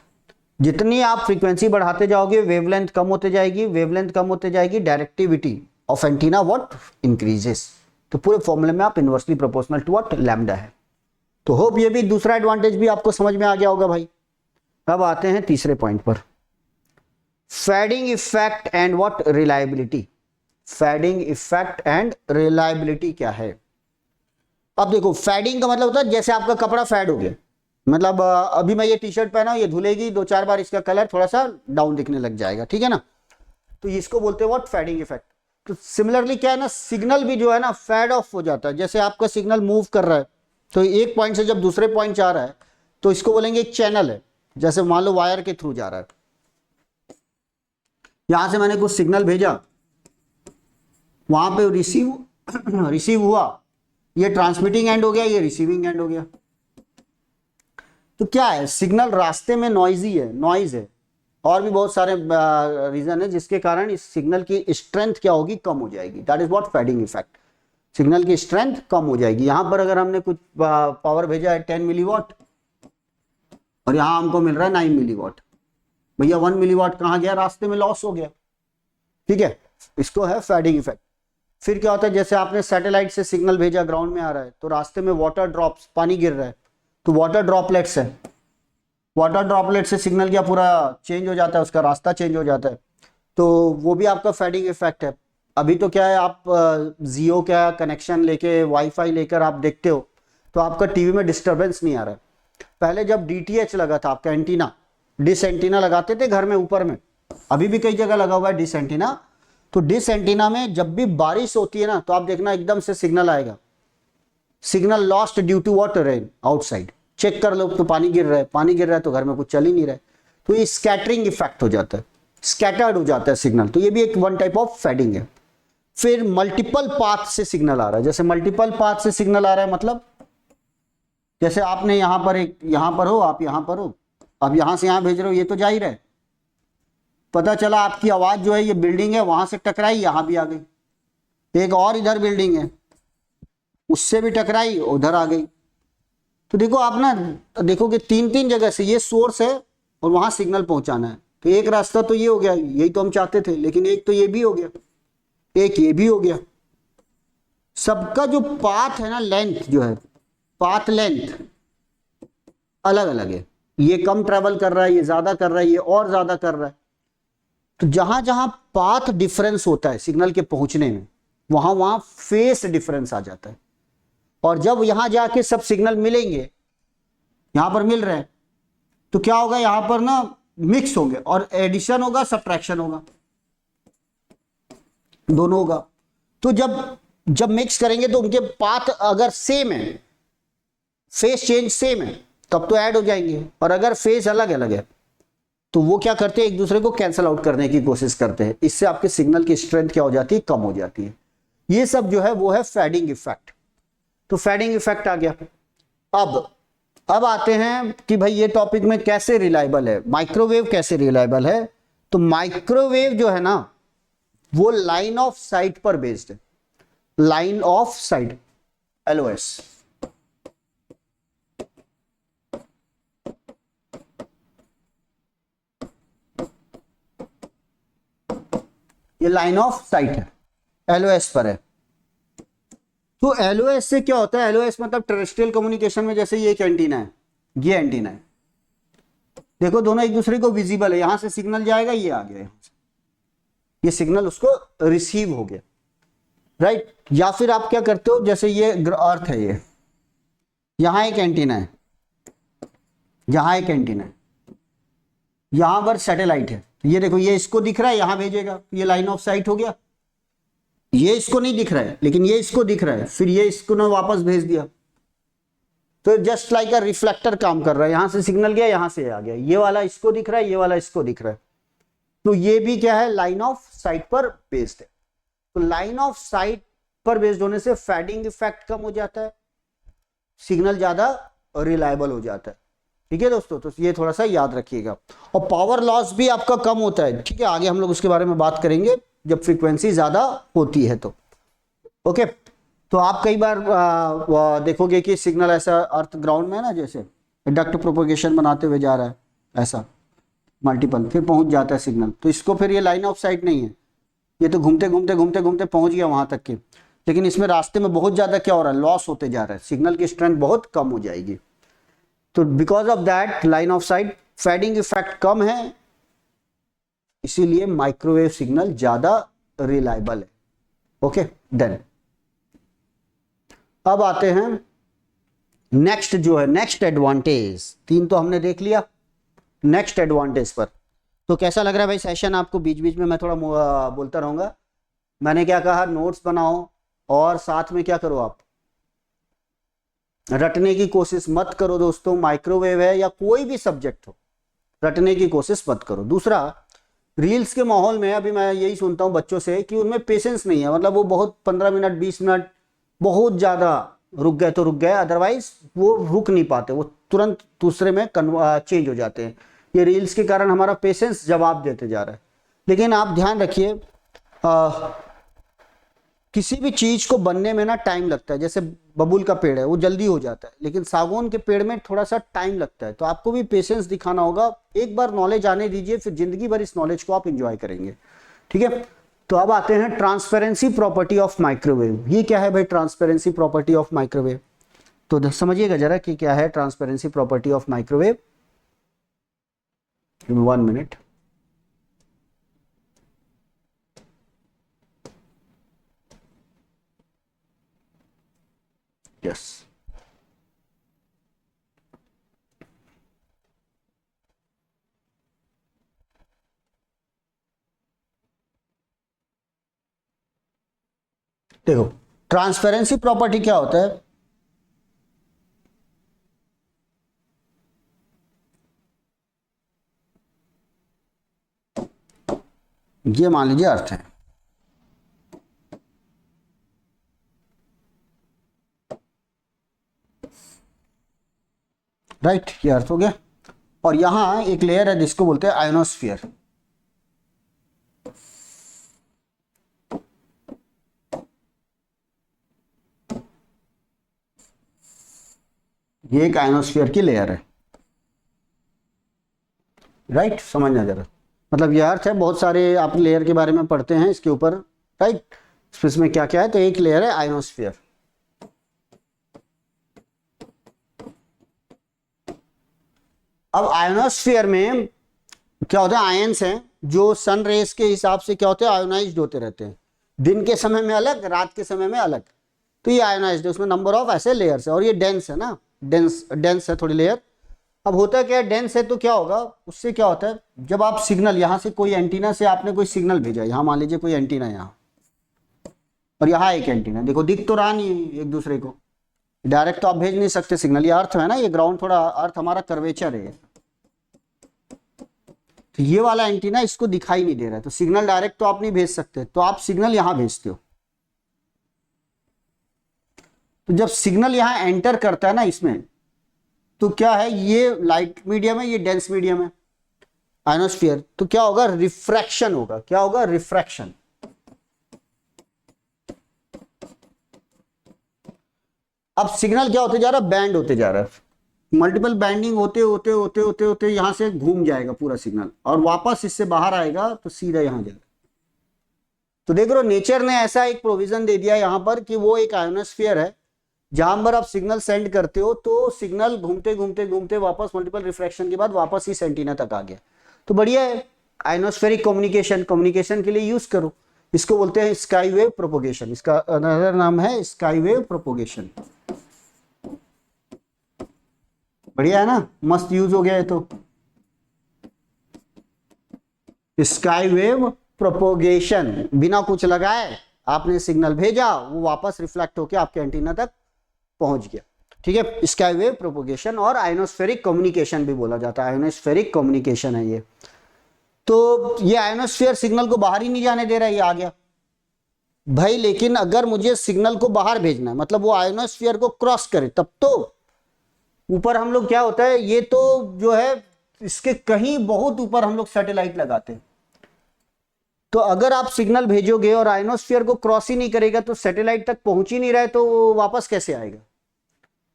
जितनी आप फ्रीक्वेंसी बढ़ाते जाओगे वेवलेंथ कम होते जाएगी, वेवलेंथ कम होते जाएगी, directivity of antenna what increases. तो पूरे फॉर्मूले में आप inversely proportional to what, lambda है। तो होप ये भी दूसरा एडवांटेज भी आपको समझ में आ गया होगा भाई। अब आते हैं तीसरे पॉइंट पर, fading effect and what reliability. Fading effect and reliability क्या है? अब देखो, फेडिंग का मतलब होता है जैसे आपका कपड़ा फेड हो गया, मतलब अभी मैं ये टी शर्ट पहना हूं, ये धुलेगी 2-4 बार, इसका कलर थोड़ा सा डाउन दिखने लग जाएगा, ठीक है ना, तो इसको बोलते हैं व्हाट, फेडिंग इफेक्ट। तो सिमिलरली क्या है ना, सिग्नल भी जो है ना फेड ऑफ हो जाता है। जैसे आपका सिग्नल मूव कर रहा है, तो एक पॉइंट से जब दूसरे पॉइंट जा रहा है तो इसको बोलेंगे एक चैनल है। जैसे मान लो वायर के थ्रू जा रहा है, यहां से मैंने कुछ सिग्नल भेजा, वहां पे रिसीव हुआ, ये ट्रांसमिटिंग एंड हो गया, ये रिसीविंग एंड हो गया। तो क्या है, सिग्नल रास्ते में नॉइजी है, नॉइज है, और भी बहुत सारे रीजन है जिसके कारण इस सिग्नल की स्ट्रेंथ क्या होगी, कम हो जाएगी। That is what fading effect. Signal की स्ट्रेंथ कम हो जाएगी। यहां पर अगर हमने कुछ पावर भेजा है 10 मिलीवाट और यहां हमको मिल रहा है 9 मिलीवाट, भैया 1 मिलीवाट कहां गया, रास्ते में लॉस हो गया, ठीक है, इसको है फेडिंग इफेक्ट। फिर क्या होता है, जैसे आपने सैटेलाइट से सिग्नल भेजा, ग्राउंड में आ रहा है, तो रास्ते में वाटर ड्रॉप्स, पानी गिर रहा है, तो वाटर ड्रॉपलेट्स है, वाटर ड्रॉपलेट से सिग्नल क्या पूरा चेंज हो जाता है, उसका रास्ता चेंज हो जाता है, तो वो भी आपका फेडिंग इफेक्ट है। अभी तो क्या है, आप जियो का कनेक्शन लेके, वाईफाई लेकर आप देखते हो, तो आपका टीवी में डिस्टरबेंस नहीं आ रहा है। पहले जब डीटीएच लगा था आपका एंटीना, डिश एंटीना लगाते थे घर में ऊपर में, अभी भी कई जगह लगा हुआ है डिश एंटीना, तो डिश एंटीना में जब भी बारिश होती है ना, तो आप देखना एकदम से सिग्नल आएगा, signal lost due to water rain outside, check कर लो तो पानी गिर रहा है, पानी गिर रहा है तो घर में कुछ चल ही नहीं रहा है, तो ये स्कैटरिंग इफेक्ट हो जाता है, स्कैटर्ड हो जाता है सिग्नल, तो ये भी एक वन टाइप ऑफ फेडिंग है। फिर मल्टीपल पाथ से सिग्नल आ रहा है, जैसे मल्टीपल पाथ से सिग्नल आ रहा है मतलब जैसे आपने यहां पर एक, यहां पर हो आप, यहां पर हो, अब यहां से यहां भेज रहे हो, ये तो जाहिर है, पता चला आपकी आवाज जो है, ये बिल्डिंग है वहां से टकराई, यहां भी आ गई, एक और इधर बिल्डिंग है उससे भी टकराई, उधर आ गई। तो देखो आप ना देखोगे 3-3 जगह से ये सोर्स है और वहां सिग्नल पहुंचाना है, तो एक रास्ता तो ये हो गया, यही तो हम चाहते थे, लेकिन एक तो ये भी हो गया, एक ये भी हो गया। सबका जो पाथ है ना, लेंथ जो है, पाथ लेंथ अलग अलग है, ये कम ट्रेवल कर रहा है, ये ज्यादा कर रहा है, ये और ज्यादा कर रहा है। तो जहां जहां पाथ डिफरेंस होता है सिग्नल के पहुंचने में, वहां वहां फेस डिफरेंस आ जाता है, और जब यहां जाके सब सिग्नल मिलेंगे, यहां पर मिल रहे हैं, तो क्या होगा, यहां पर ना मिक्स होंगे और एडिशन होगा, सब्ट्रैक्शन होगा, दोनों होगा। तो जब मिक्स करेंगे तो उनके पाथ अगर सेम है, फेस चेंज सेम है, तब तो ऐड हो जाएंगे, और अगर फेस अलग अलग है तो वो क्या करते हैं, एक दूसरे को कैंसल आउट करने की कोशिश करते हैं, इससे आपके सिग्नल की स्ट्रेंथ क्या हो जाती है, कम हो जाती है। ये सब जो है वो है फेडिंग इफेक्ट। तो फेडिंग इफेक्ट आ गया। अब आते हैं कि भाई ये टॉपिक में कैसे रिलायबल है, माइक्रोवेव कैसे रिलायबल है। तो माइक्रोवेव जो है ना, वो लाइन ऑफ साइट पर बेस्ड है, लाइन ऑफ साइट, LOS। ये लाइन ऑफ साइट है, LOS पर है। तो LOS से क्या होता है, LOS मतलब टेरेस्ट्रियल कम्युनिकेशन में, जैसे ये एक एंटीना है, ये एंटीना है, देखो दोनों एक दूसरे को विजिबल है, यहां से सिग्नल जाएगा, ये आ गया, यहां से ये सिग्नल उसको रिसीव हो गया, राइट। या फिर आप क्या करते हो, जैसे ये अर्थ है, ये यहां एक एंटीना है, यहां एक एंटीना है, यहां पर सैटेलाइट है, ये देखो ये इसको दिख रहा है, यहां भेजेगा, ये लाइन ऑफ साइट हो गया। ये इसको नहीं दिख रहा है लेकिन ये इसको दिख रहा है, फिर ये इसको ना वापस भेज दिया, तो जस्ट लाइक अ रिफ्लेक्टर काम कर रहा है, यहां से सिग्नल गया, यहां से आ गया, ये वाला इसको दिख रहा है, ये वाला इसको दिख रहा है, तो ये भी क्या है, लाइन ऑफ साइट पर बेस्ड है। तो लाइन ऑफ साइट पर बेस्ड होने से फेडिंग इफेक्ट कम हो जाता है, सिग्नल ज्यादा रिलायबल हो जाता है, ठीक है दोस्तों। तो ये थोड़ा सा याद रखिएगा। और पावर लॉस भी आपका कम होता है, ठीक है, आगे हम लोग उसके बारे में बात करेंगे जब फ्रीक्वेंसी ज्यादा होती है तो। ओके, तो आप कई बार देखोगे कि सिग्नल ऐसा अर्थ ग्राउंड में है ना, जैसे डक्ट प्रोपोगेशन बनाते हुए जा रहा है, ऐसा मल्टीपल, फिर पहुंच जाता है सिग्नल, तो इसको फिर ये लाइन ऑफ साइट नहीं है, ये तो घूमते घूमते घूमते घूमते पहुंच गया वहां तक के, लेकिन इसमें रास्ते में बहुत ज्यादा क्या हो रहा है, लॉस होते जा रहा है, सिग्नल की स्ट्रेंथ बहुत कम हो जाएगी। तो because of that line of sight fading effect कम है, इसीलिए माइक्रोवेव सिग्नल ज्यादा रिलायबल है। ओके देन अब आते हैं नेक्स्ट जो है, नेक्स्ट एडवांटेज। 3 तो हमने देख लिया, नेक्स्ट एडवांटेज पर। तो कैसा लग रहा है भाई सेशन आपको? बीच बीच में मैं थोड़ा बोलता रहूंगा। मैंने क्या कहा, नोट्स बनाओ और साथ में क्या करो, आप रटने की कोशिश मत करो दोस्तों। माइक्रोवेव है या कोई भी सब्जेक्ट हो, रटने की कोशिश मत करो। दूसरा, रील्स के माहौल में अभी मैं यही सुनता हूं बच्चों से कि उनमें पेशेंस नहीं है, मतलब वो बहुत 15 मिनट 20 मिनट बहुत ज्यादा रुक गए तो रुक गए, अदरवाइज वो रुक नहीं पाते, वो तुरंत दूसरे में चेंज हो जाते हैं। ये रील्स के कारण हमारा पेशेंस जवाब देते जा रहा है। लेकिन आप ध्यान रखिए, किसी भी चीज को बनने में ना टाइम लगता है। जैसे बबूल का पेड़ है वो जल्दी हो जाता है, लेकिन सागौन के पेड़ में थोड़ा सा टाइम लगता है। तो आपको भी पेशेंस दिखाना होगा। एक बार नॉलेज आने दीजिए, फिर जिंदगी भर इस नॉलेज को आप एंजॉय करेंगे। ठीक है, तो अब आते हैं ट्रांसपेरेंसी प्रॉपर्टी ऑफ माइक्रोवेव। ये क्या है भाई ट्रांसपेरेंसी प्रॉपर्टी ऑफ माइक्रोवेव? तो समझिएगा जरा कि क्या है transparency property of microwave. 1 minute. Yes, देखो ट्रांसपेरेंसी प्रॉपर्टी क्या होता है। ये मान लीजिए अर्थ है, राइट, ये अर्थ हो गया। और यहां एक लेयर है जिसको बोलते हैं आयोनोस्फीयर। ये एक आयोनोस्फीयर की लेयर है, राइट, समझना जरा। मतलब ये अर्थ है, बहुत सारे आप लेयर के बारे में पढ़ते हैं इसके ऊपर, राइट, इसमें क्या क्या है। तो एक लेयर है आयोनोस्फीयर। अब आयोनोस्फीयर में क्या होता है, आयंस हैं जो सन रेस के हिसाब से क्या होते हैं, आयोनाइज्ड होते रहते हैं। दिन के समय में अलग, रात के समय में अलग। तो ये आयोनाइज्ड है, उसमें नंबर ऑफ ऐसे लेयर्स है। और ये डेंस है ना, डेंस है थोड़ी लेयर। अब होता क्या है, डेंस है तो क्या होगा, उससे क्या होता है, जब आप सिग्नल यहां से कोई एंटीना से आपने कोई सिग्नल भेजा, यहां मान लीजिए कोई एंटीना यहां और यहां एक एंटीना, देखो दिख तो रहा नहीं है एक दूसरे को, डायरेक्ट तो आप भेज नहीं सकते सिग्नल। ये अर्थ है ना, ये ग्राउंड थोड़ा अर्थ हमारा कर्वेचर है, तो ये वाला एंटीना इसको दिखाई नहीं दे रहा है, तो सिग्नल डायरेक्ट तो आप नहीं भेज सकते, तो आप सिग्नल यहां भेजते हो। तो जब सिग्नल यहां एंटर करता है ना इसमें, तो क्या है, ये लाइट मीडियम है, ये डेंस मीडियम है आयोनोस्फीयर। तो क्या होगा, रिफ्रैक्शन होगा। क्या होगा, रिफ्रैक्शन। अब सिग्नल क्या होते जा रहा है, बैंड होते जा रहा है। मल्टीपल बैंडिंग होते होते होते होते होते यहां से घूम जाएगा पूरा सिग्नल और वापस इससे बाहर आएगा तो सीधा यहां जाएगा। तो देख रहे हो, नेचर ने ऐसा एक प्रोविजन दे दिया यहां पर कि वो एक आयोनोस्फीयर है जहां पर आप सिग्नल सेंड करते हो तो सिग्नल घूमते घूमते घूमते वापस मल्टीपल रिफ्रैक्शन के बाद वापस इस एंटीना तक आ गया। तो बढ़िया है, आयोनोस्फेरिक कम्युनिकेशन के लिए यूज करो। इसको बोलते हैं स्काई वेव प्रोपोगेशन, इसका अनदर नाम है स्काई वेव प्रोपोगेशन। बढ़िया है ना, मस्त यूज हो गया है। तो स्काई वेव प्रोपोगेशन, बिना कुछ लगाए आपने सिग्नल भेजा, वो वापस रिफ्लेक्ट होकर आपके एंटीना तक पहुंच गया। ठीक है, स्काई वेव प्रोपोगेशन और आयोनोस्फेरिक कम्युनिकेशन भी बोला जाता है, आयोनोस्फेरिक कम्युनिकेशन है ये। तो ये आयोनोस्फीयर सिग्नल को बाहर ही नहीं जाने दे रहा है, ये आ गया भाई। लेकिन अगर मुझे सिग्नल को बाहर भेजना है, मतलब वो आयोनोस्फीयर को क्रॉस करे, तब तो ऊपर हम लोग क्या होता है, ये तो जो है इसके कहीं बहुत ऊपर हम लोग सैटेलाइट लगाते हैं। तो अगर आप सिग्नल भेजोगे और आयोनोस्फीयर को क्रॉस ही नहीं करेगा तो सैटेलाइट तक पहुंच ही नहीं रहा है, तो वापस कैसे आएगा,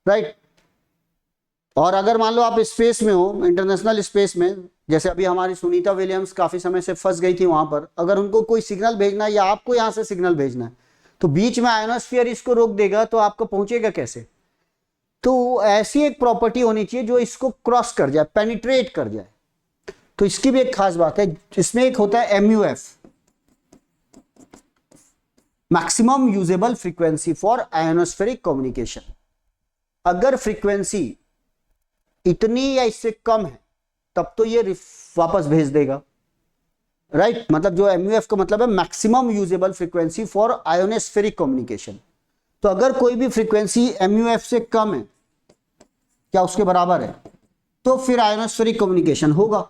राइट। और अगर मान लो आप स्पेस में हो, इंटरनेशनल स्पेस में, जैसे अभी हमारी सुनीता विलियम्स काफी समय से फंस गई थी वहां पर, अगर उनको कोई सिग्नल भेजना है या आपको यहां से सिग्नल भेजना है, तो बीच में आयोनोस्फीयर इसको रोक देगा, तो आपको पहुंचेगा कैसे। तो ऐसी एक प्रॉपर्टी होनी चाहिए जो इसको क्रॉस कर जाए, पेनिट्रेट कर जाए। तो इसकी भी एक खास बात है, इसमें एक होता है MUF, maximum usable frequency for ionospheric communication. अगर फ्रीक्वेंसी इतनी या इससे कम है तब तो ये वापस भेज देगा, राइट। मतलब जो MUF का मतलब है maximum usable frequency for ionospheric communication. तो अगर कोई भी फ्रीक्वेंसी MUF से कम है क्या उसके बराबर है, तो फिर आयोनोस्फेरिक कम्युनिकेशन होगा।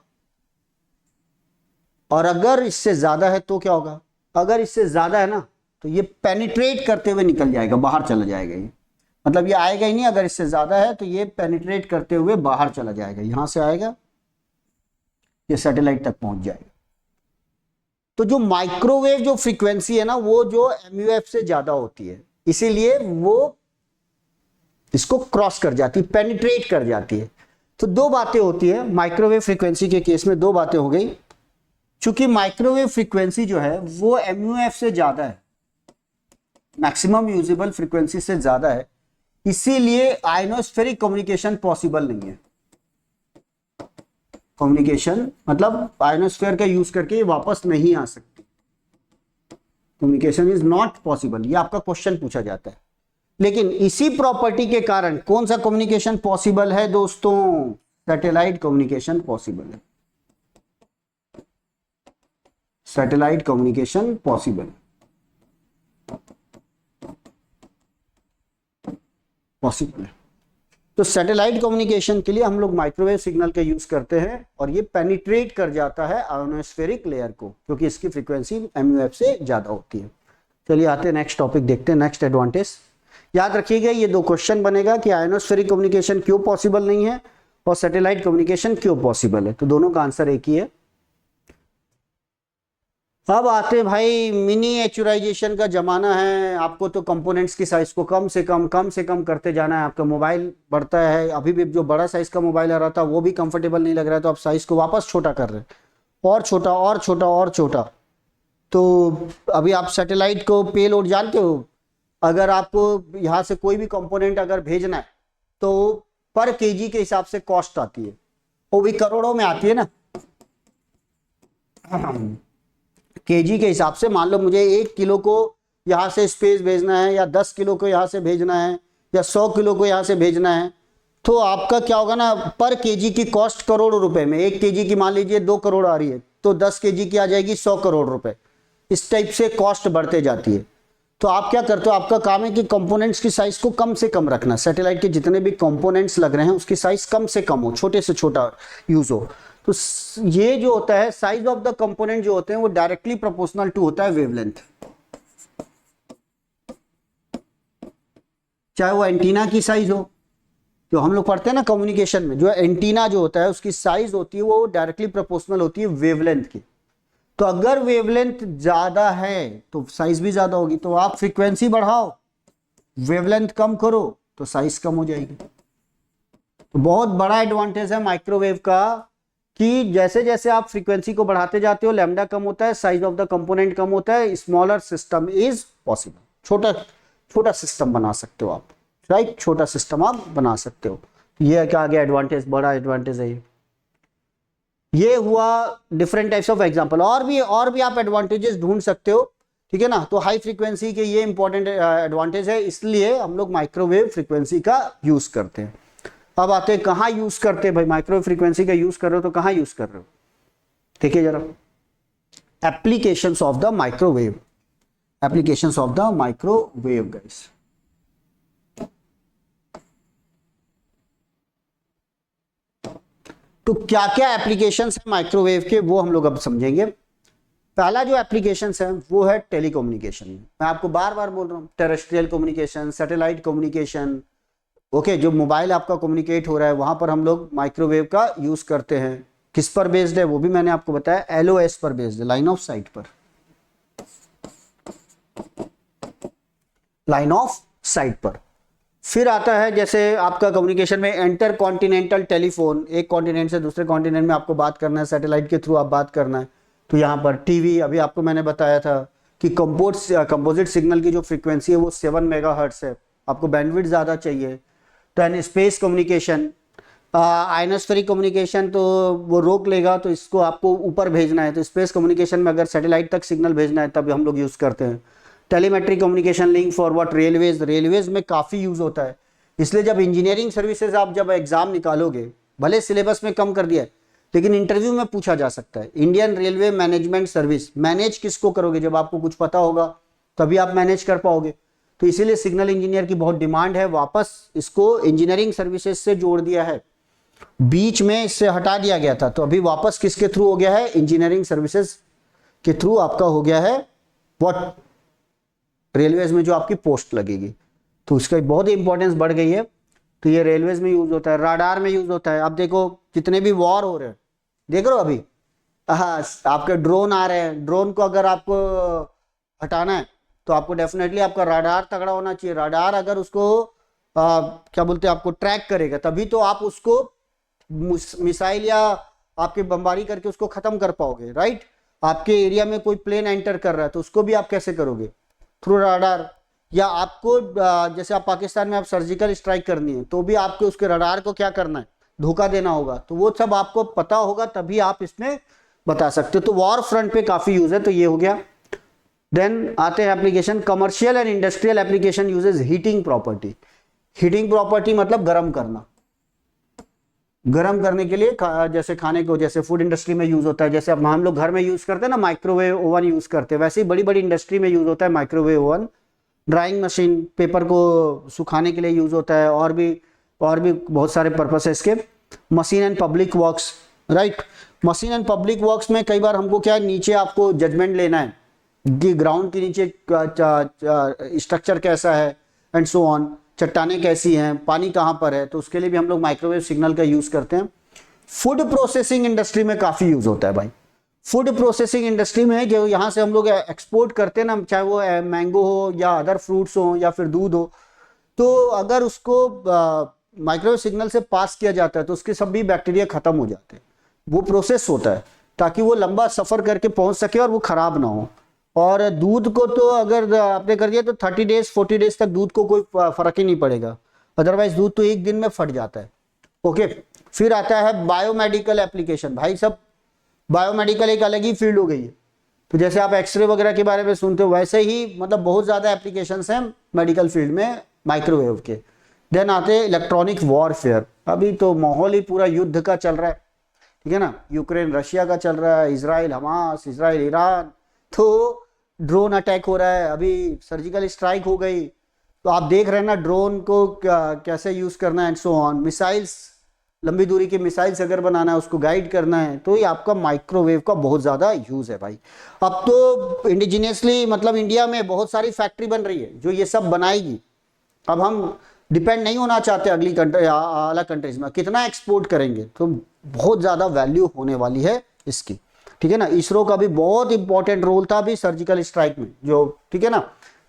और अगर इससे ज्यादा है तो क्या होगा, अगर इससे ज्यादा है ना तो ये पेनिट्रेट करते हुए निकल जाएगा, बाहर चला जाएगा। ये मतलब ये आएगा ही नहीं, अगर इससे ज्यादा है तो ये पेनिट्रेट करते हुए बाहर चला जाएगा, यहां से आएगा, ये सैटेलाइट तक पहुंच जाएगा। तो जो माइक्रोवेव जो फ्रीक्वेंसी है ना, वो जो MUF से ज्यादा होती है, इसीलिए वो इसको क्रॉस कर जाती है, पेनिट्रेट कर जाती है। तो दो बातें होती है माइक्रोवेव फ्रीक्वेंसी के केस में, दो बातें हो गई। चूंकि माइक्रोवेव फ्रीक्वेंसी जो है वो MUF से ज्यादा है, मैक्सिमम यूजेबल फ्रीक्वेंसी से ज्यादा है, इसीलिए आयोनोस्फेरिक कम्युनिकेशन पॉसिबल नहीं है। कम्युनिकेशन मतलब आयोनोस्फेयर का यूज करके ये वापस नहीं आ सकती, कम्युनिकेशन इज नॉट पॉसिबल, ये आपका क्वेश्चन पूछा जाता है। लेकिन इसी प्रॉपर्टी के कारण कौन सा कम्युनिकेशन पॉसिबल है दोस्तों, सैटेलाइट कम्युनिकेशन पॉसिबल है, सैटेलाइट कम्युनिकेशन पॉसिबल है। तो सैटेलाइट कम्युनिकेशन के लिए हम लोग माइक्रोवेव सिग्नल का यूज करते हैं और ये पेनिट्रेट कर जाता है आयोनोस्फेरिक लेयर को, क्योंकि इसकी फ्रीक्वेंसी MUF से ज्यादा होती है। चलिए आते हैं नेक्स्ट टॉपिक, देखते हैं नेक्स्ट एडवांटेज। याद रखिएगा ये दो क्वेश्चन बनेगा कि आयोनोस्फेरिक कम्युनिकेशन क्यों पॉसिबल नहीं है और सैटेलाइट कम्युनिकेशन क्यों पॉसिबल है। तो दोनों का आंसर एक ही है। अब आते भाई मिनिएचराइजेशन का जमाना है, आपको तो कंपोनेंट्स की साइज को कम से कम करते जाना है। आपका मोबाइल बढ़ता है, अभी भी जो बड़ा साइज का मोबाइल आ रहा था वो भी कंफर्टेबल नहीं लग रहा है, तो आप साइज को वापस छोटा कर रहे हैं, और छोटा और छोटा और छोटा। तो अभी आप सैटेलाइट को पेलोड जानते हो, अगर आपको यहाँ से कोई भी कंपोनेंट अगर भेजना है तो पर केजी के हिसाब से कॉस्ट आती है, वो भी करोड़ों में आती है ना, केजी के हिसाब से। मान लो मुझे 1 किलो को यहाँ से स्पेस भेजना है, या 10 किलो को यहाँ से भेजना है, या 100 किलो को यहाँ से भेजना है, तो आपका क्या होगा ना, पर केजी की कॉस्ट करोड़ रुपए में। 1 केजी की मान लीजिए 2 करोड़ आ रही है, तो 10 केजी की आ जाएगी 100 करोड़ रुपए। इस टाइप से कॉस्ट बढ़ते जाती है। तो आप क्या करते हो, आपका काम है कि कंपोनेंट्स की साइज को कम से कम रखना। सैटेलाइट के जितने भी कंपोनेंट्स लग रहे हैं उसकी साइज कम से कम हो, छोटे से छोटा यूज हो। तो ये जो होता है साइज ऑफ द कंपोनेंट जो होते हैं वो डायरेक्टली प्रोपोर्शनल टू होता है वेवलेंथ। चाहे वो एंटीना की साइज हो, जो हम लोग पढ़ते हैं ना कम्युनिकेशन में, जो एंटीना जो होता है उसकी साइज होती है वो डायरेक्टली प्रोपोर्शनल होती है वेवलेंथ की। तो अगर वेवलेंथ ज्यादा है तो साइज भी ज्यादा होगी। तो आप फ्रीक्वेंसी बढ़ाओ, वेवलेंथ कम करो तो साइज कम हो जाएगी। तो बहुत बड़ा एडवांटेज है माइक्रोवेव का कि जैसे जैसे आप फ्रीक्वेंसी को बढ़ाते जाते हो लैम्डा कम होता है, साइज ऑफ द कंपोनेंट कम होता है, स्मॉलर सिस्टम इज पॉसिबल। छोटा छोटा सिस्टम बना सकते हो आप, राइट, छोटा सिस्टम आप बना सकते हो। ये क्या आ गया एडवांटेज, बड़ा एडवांटेज है ये हुआ डिफरेंट टाइप्स ऑफ एग्जांपल। और भी आप एडवांटेजेस ढूंढ सकते हो, ठीक है ना। तो हाई फ्रीक्वेंसी के ये इंपॉर्टेंट एडवांटेज है, इसलिए हम लोग माइक्रोवेव फ्रीक्वेंसी का यूज करते हैं। अब आते हैं कहाँ यूज करते हैं भाई, माइक्रोवेव फ्रीक्वेंसी का यूज कर रहे हो तो कहाँ यूज कर रहे हो, देखिए जरा। Applications of the microwave, applications of the microwave guys. तो क्या क्या एप्लीकेशंस है माइक्रोवेव के वो हम लोग अब समझेंगे। पहला जो एप्लीकेशंस है वो है टेलीकम्युनिकेशन में। मैं आपको बार बार बोल रहा हूँ, terrestrial communication, satellite communication, okay. जो मोबाइल आपका कम्युनिकेट हो रहा है वहां पर हम लोग माइक्रोवेव का यूज करते हैं। किस पर बेस्ड है वो भी मैंने आपको बताया, LOS पर बेस्ड है, लाइन ऑफ साइट पर, लाइन ऑफ साइट पर। फिर आता है जैसे आपका कम्युनिकेशन में इंटर कॉन्टिनेंटल टेलीफोन, एक कॉन्टिनेंट से दूसरे कॉन्टिनेंट में आपको बात करना है, सैटेलाइट के थ्रू आप बात करना है। तो यहाँ पर टीवी, अभी आपको मैंने बताया था कि कंपोजिट सिग्नल की जो फ्रीक्वेंसी है वो 7 मेगाहर्ट्ज है, आपको बैंडविड्थ ज़्यादा चाहिए। Then space communication, ionospheric communication तो वो रोक लेगा, तो इसको आपको ऊपर भेजना है, तो स्पेस कम्युनिकेशन में अगर सैटेलाइट तक सिग्नल भेजना है तब हम लोग यूज़ करते हैं। टेलीमेट्रिक communication link for what, railways में काफ़ी यूज़ होता है। इसलिए जब इंजीनियरिंग सर्विसेज आप जब एग्ज़ाम निकालोगे, भले सिलेबस में कम कर दिया है लेकिन इंटरव्यू में पूछा जा सकता है। Indian railway management service, manage किसको करोगे? जब आपको कुछ पता होगा तभी आप मैनेज कर पाओगे। तो इसीलिए सिग्नल इंजीनियर की बहुत डिमांड है, वापस इसको इंजीनियरिंग सर्विसेज से जोड़ दिया है, बीच में इससे हटा दिया गया था, तो अभी वापस किसके थ्रू हो गया है? इंजीनियरिंग सर्विसेज के थ्रू आपका हो गया है व्हाट, रेलवेज में जो आपकी पोस्ट लगेगी, तो उसका बहुत इंपॉर्टेंस बढ़ गई है। तो ये रेलवेज में यूज होता है, राडार में यूज होता है। आप देखो जितने भी वॉर हो रहे हैं, देख रहे हो अभी, हाँ आपके ड्रोन आ रहे हैं, ड्रोन को अगर आपको हटाना है तो आपको डेफिनेटली आपका राडार तगड़ा होना चाहिए। राडार अगर उसको क्या बोलते हैं, आपको ट्रैक करेगा तभी तो आप उसको मिसाइल या आपके बमबारी करके उसको खत्म कर पाओगे, राइट। आपके एरिया में कोई प्लेन एंटर कर रहा है तो उसको भी आप कैसे करोगे? Through radar. या आपको जैसे आप पाकिस्तान में आप सर्जिकल स्ट्राइक करनी है तो भी आपके उसके रडार को क्या करना है? धोखा देना होगा। तो वो सब आपको पता होगा तभी आप इसमें बता सकते हो। तो वॉर फ्रंट पे काफी यूज है। तो ये हो गया। देन आते हैं application, commercial and industrial application uses heating property. Heating property मतलब गर्म करना, गर्म करने के लिए जैसे खाने को, जैसे फूड इंडस्ट्री में यूज होता है, जैसे अब हम लोग घर में यूज करते हैं ना माइक्रोवेव ओवन यूज करते हैं, वैसे ही बड़ी बड़ी इंडस्ट्री में यूज होता है microwave oven. Drawing machine, paper को सुखाने के लिए यूज होता है, और भी बहुत सारे पर्पस है इसके। Machine and public works, right. Machine and public works में कई बार हमको क्या है, नीचे आपको जजमेंट लेना है कि ग्राउंड के नीचे स्ट्रक्चर कैसा है एंड सो ऑन, चट्टानें कैसी हैं, पानी कहाँ पर है, तो उसके लिए भी हम लोग माइक्रोवेव सिग्नल का यूज करते हैं। फूड प्रोसेसिंग इंडस्ट्री में काफी यूज होता है भाई। फूड प्रोसेसिंग इंडस्ट्री में जो यहाँ से हम लोग एक्सपोर्ट करते हैं ना, चाहे वो मैंगो हो या अदर फ्रूट्स हो या फिर दूध हो, तो अगर उसको माइक्रोवेव सिग्नल से पास किया जाता है तो उसके सभी बैक्टीरिया खत्म हो जाते हैं। वो प्रोसेस होता है ताकि वो लंबा सफर करके पहुंच सके और वो खराब ना हो। और दूध को तो अगर आपने कर दिया तो 30 डेज 40 डेज तक दूध को कोई फर्क ही नहीं पड़ेगा, अदरवाइज दूध तो एक दिन में फट जाता है। ओके, फिर आता है बायोमेडिकल एप्लीकेशन। भाई सब बायोमेडिकल एक अलग ही फील्ड हो गई है। तो जैसे आप एक्सरे वगैरह के बारे में सुनते हो, वैसे ही मतलब बहुत ज्यादा एप्लीकेशंस हैं मेडिकल फील्ड में माइक्रोवेव के। देन आते हैं इलेक्ट्रॉनिक वॉरफेयर। अभी तो माहौल ही पूरा युद्ध का चल रहा है, ठीक है ना। यूक्रेन रशिया का चल रहा है, इजराइल हमास, इजराइल ईरान, तो ड्रोन अटैक हो रहा है, अभी सर्जिकल स्ट्राइक हो गई। तो आप देख रहे हैं ना ड्रोन को कैसे यूज करना है एंड सो ऑन। मिसाइल्स, लंबी दूरी के मिसाइल्स अगर बनाना है, उसको गाइड करना है, तो ये आपका माइक्रोवेव का बहुत ज्यादा यूज है भाई। अब तो इंडिजिनियसली मतलब इंडिया में बहुत सारी फैक्ट्री बन रही है जो ये सब बनाएगी। अब हम डिपेंड नहीं होना चाहते अगली कंट्री अलग कंट्रीज में, कितना एक्सपोर्ट करेंगे, तो बहुत ज्यादा वैल्यू होने वाली है इसकी, ठीक है ना। इसरो का भी बहुत इंपॉर्टेंट रोल था अभी सर्जिकल स्ट्राइक में, जो ठीक है ना।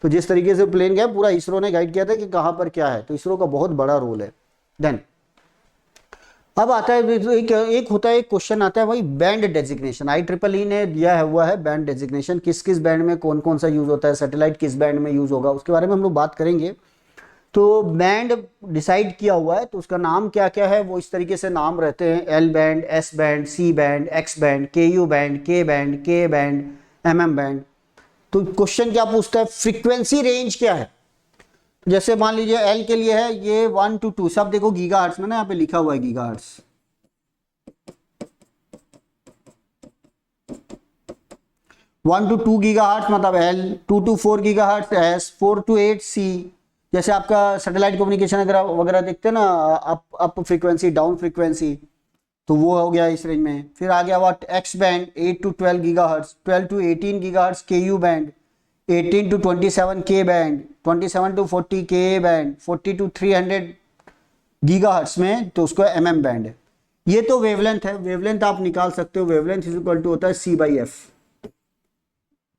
तो जिस तरीके से प्लेन गया पूरा इसरो ने गाइड किया था कि कहां पर क्या है, तो इसरो का बहुत बड़ा रोल है। देन अब आता है एक होता है, एक क्वेश्चन आता है भाई बैंड डेजिग्नेशन। IEEE ने दिया है हुआ है बैंड डेजिग्नेशन, किस किस बैंड में कौन कौन सा यूज होता है, सैटेलाइट किस बैंड में यूज होगा, उसके बारे में हम लोग बात करेंगे। तो बैंड डिसाइड किया हुआ है, तो उसका नाम क्या क्या है, वो इस तरीके से नाम रहते हैं: L band, S band, C band, X band, KU band, K band, K band, MM band. तो क्वेश्चन क्या पूछता है, फ्रीक्वेंसी रेंज क्या है। जैसे मान लीजिए L के लिए है ये 1 to 2, सब देखो गीगाहर्ट्ज में ना, यहाँ पे लिखा हुआ है गीगाहर्ट्ज। 1 to 2 गीगाहर्ट्ज मतलब L, 2 to 4 gigahertz S, 4 to 8 C। जैसे आपका सैटेलाइट कम्युनिकेशन अगर वगैरह देखते हैं ना, अप फ्रीक्वेंसी, डाउन फ्रीक्वेंसी, तो वो हो गया इस रेंज में। फिर आ गया what, X band 8 to 12 gigahertz, 12 to 18 gigahertz KU band, 18 to 27 K band, 27 to 40 Ka band, 40 to 300 gigahertz में, तो उसको MM बैंड है। ये तो वेवलेंथ है, वेवलेंथ आप निकाल सकते हो, वेवलेंथ इज इक्वल टू होता है C/F।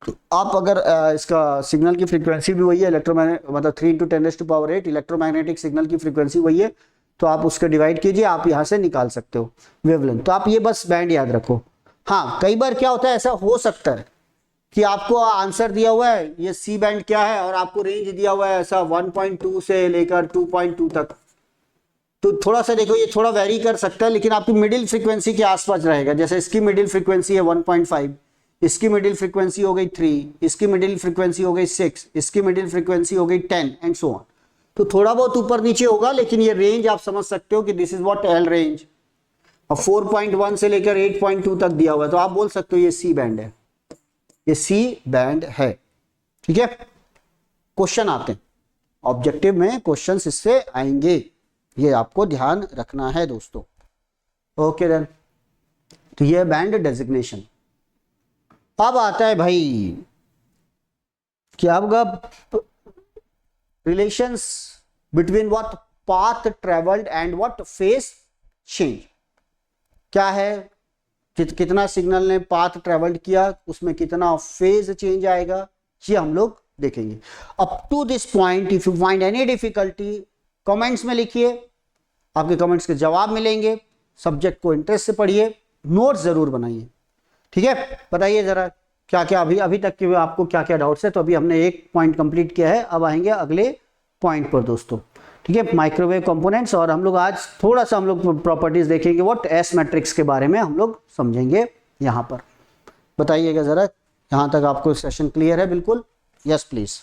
तो आप अगर इसका सिग्नल की फ्रीक्वेंसी भी वही है, इलेक्ट्रोमैग्नेटिक मतलब 3 × 10⁸ इलेक्ट्रोमैग्नेटिक सिग्नल की फ्रीक्वेंसी वही है, तो आप उसका डिवाइड कीजिए, आप यहां से निकाल सकते हो वेवलेंथ। तो आप ये बस बैंड याद रखो। हाँ, कई बार क्या होता है, ऐसा हो सकता है कि आपको आंसर दिया हुआ है ये C बैंड क्या है, और आपको रेंज दिया हुआ है ऐसा 1.2 से लेकर 2.2 तक, तो थोड़ा सा देखो ये थोड़ा वेरी कर सकता है, लेकिन आपकी मिडिल फ्रीक्वेंसी के आसपास रहेगा। जैसे इसकी मिडिल फ्रीक्वेंसी है 1.5, इसकी मिडिल फ्रीक्वेंसी हो गई 3, इसकी मिडिल फ्रीक्वेंसी हो गई 6, इसकी मिडिल फ्रीक्वेंसी हो गई 10 एंड सो ऑन। तो थोड़ा बहुत ऊपर नीचे होगा, लेकिन ये रेंज आप समझ सकते हो कि this is what L range. अब 4.1 से लेकर 8.2 तक दिया हुआ है, तो आप बोल सकते हो ये सी बैंड है, ये सी बैंड है। ठीक है, क्वेश्चन आते हैं ऑब्जेक्टिव में, क्वेश्चंस इससे आएंगे, ये आपको ध्यान रखना है दोस्तों। ओके देन, तो ये बैंड डेजिग्नेशन। अब आता है भाई क्या होगा, relations between what path travelled and what face change. क्या है, कितना सिग्नल ने पाथ ट्रेवल्ड किया, उसमें कितना फेज चेंज आएगा, ये हम लोग देखेंगे। Up to this point if you find any difficulty comments में लिखिए, आपके कमेंट्स के जवाब मिलेंगे। सब्जेक्ट को इंटरेस्ट से पढ़िए, नोट्स जरूर बनाइए। ठीक है, बताइए जरा क्या क्या अभी तक के आपको क्या क्या डाउट्स है। तो अभी हमने एक पॉइंट कंप्लीट किया है, अब आएंगे अगले पॉइंट पर दोस्तों। ठीक है, माइक्रोवेव कंपोनेंट्स, और हम लोग आज थोड़ा सा हम लोग प्रॉपर्टीज देखेंगे, व्हाट एस मैट्रिक्स के बारे में हम लोग समझेंगे यहाँ पर। बताइएगा जरा, यहाँ तक आपको सेशन क्लियर है बिल्कुल? Yes please.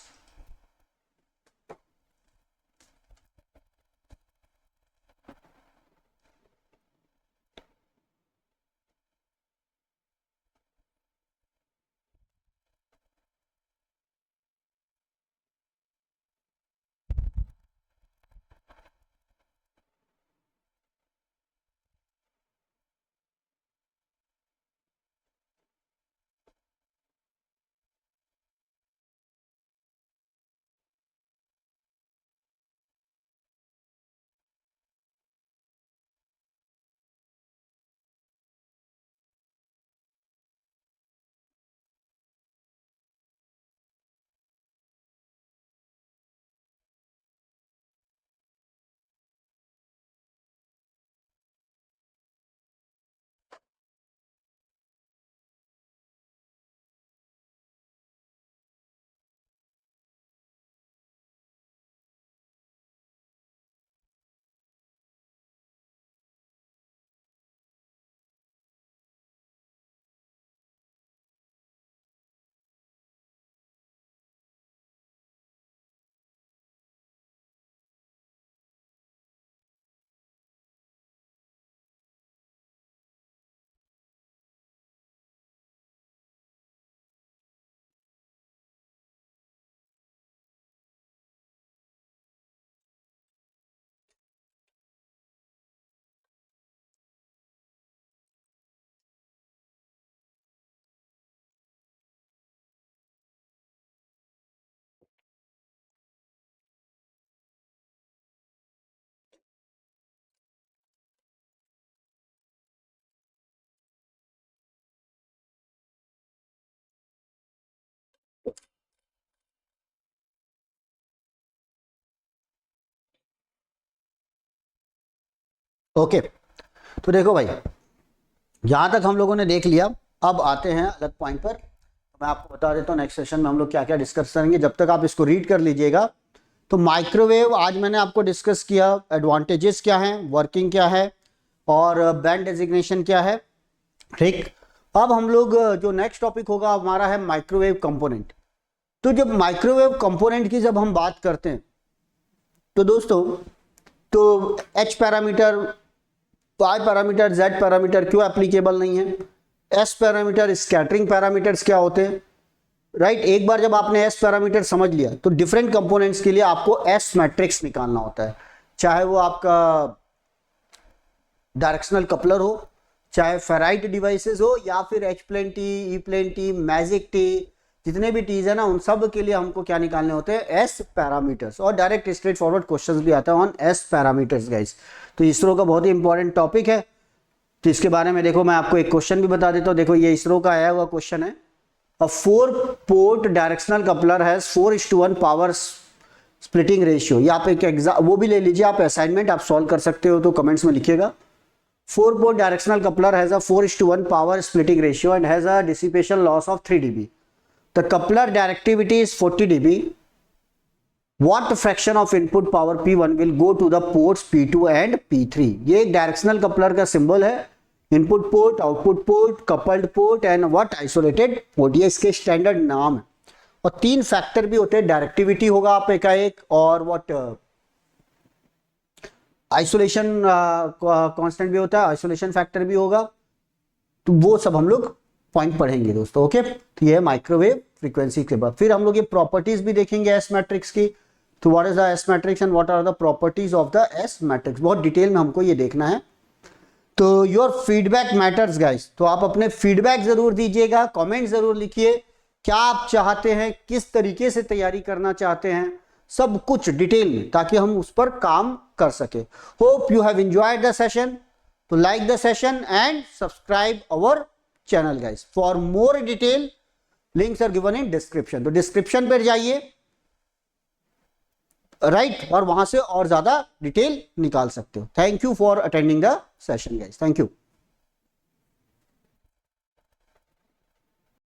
ओके, तो देखो भाई, यहां तक हम लोगों ने देख लिया। अब आते हैं अलग पॉइंट पर। मैं आपको बता देता हूँ नेक्स्ट सेशन में हम लोग क्या क्या डिस्कस करेंगे, जब तक आप इसको रीड कर लीजिएगा। तो माइक्रोवेव आज मैंने आपको डिस्कस किया, एडवांटेजेस क्या हैं, वर्किंग क्या है, और बैंड डेजिग्नेशन क्या है। ठीक, अब हम लोग जो नेक्स्ट टॉपिक होगा हमारा है माइक्रोवेव कंपोनेंट। तो जब माइक्रोवेव कंपोनेंट की जब हम बात करते हैं तो दोस्तों, तो H parameter, Y parameter, Z parameter क्यों एप्लीकेबल नहीं है, एस पैरामीटर, स्कैटरिंग पैरामीटर्स क्या होते हैं, राइट। एक बार जब आपने एस पैरामीटर समझ लिया तो डिफरेंट कंपोनेंट्स के लिए आपको एस मैट्रिक्स निकालना होता है, चाहे वो आपका डायरेक्शनल कपलर हो, चाहे फेराइट डिवाइसेस हो, या फिर H plane tee, E plane tee, magic tee, जितने भी टीज है ना, उन सब के लिए हमको क्या निकालने होते हैं, एस पैरामीटर्स। और डायरेक्ट स्ट्रेट फॉरवर्ड क्वेश्चंस भी आता है ऑन एस पैरामीटर्स गाइस। तो इसरो का बहुत ही इंपॉर्टेंट टॉपिक है, तो इसके बारे में देखो मैं आपको एक क्वेश्चन भी बता देता हूँ। देखो ये इसरो का आया हुआ क्वेश्चन है, अ 4-port directional coupler has 4:1 power splitting ratio. ये आप एक एग्जाम वो भी ले लीजिए, आप असाइनमेंट आप सॉल्व कर सकते हो, तो कमेंट्स में लिखिएगा। 4-port directional coupler has a 4:1 power splitting ratio and has a dissipation loss of 3 dB. The coupler directivity is 40 dB. what fraction of input power P1 will go to the ports P2 and P3। ये एक directional coupler का symbol है, input port, output port, coupled port and what isolated port, ये इसके standard नाम है। और 3 factor भी होते हैं, डायरेक्टिविटी होगा आप एक और व्हाट आइसोलेशन कांस्टेंट भी होता है, आइसोलेशन फैक्टर भी होगा, तो वो सब हम लोग पॉइंट पढ़ेंगे दोस्तों। ओके, तो ये है माइक्रोवेव फ्रीक्वेंसी के बाद। फिर हम लोग ये प्रॉपर्टीज भी देखेंगे एस मैट्रिक्स की, तो what is the S matrix and what are the properties of the S matrix, बहुत डिटेल में हमको ये देखना है। तो योर फीडबैक मैटर्स गाइस, तो आप अपने फीडबैक जरूर दीजिएगा, कमेंट जरूर लिखिए, क्या आप चाहते हैं, किस तरीके से तैयारी करना चाहते हैं, सब कुछ डिटेल में, ताकि हम उस पर काम कर सके। Hope you have enjoyed the session, तो like the session and subscribe our channel guys for more detail, links are given in description. तो डिस्क्रिप्शन पर जाइए, राइट, और वहां से और ज्यादा डिटेल निकाल सकते हो। Thank you for attending the session guys, thank you.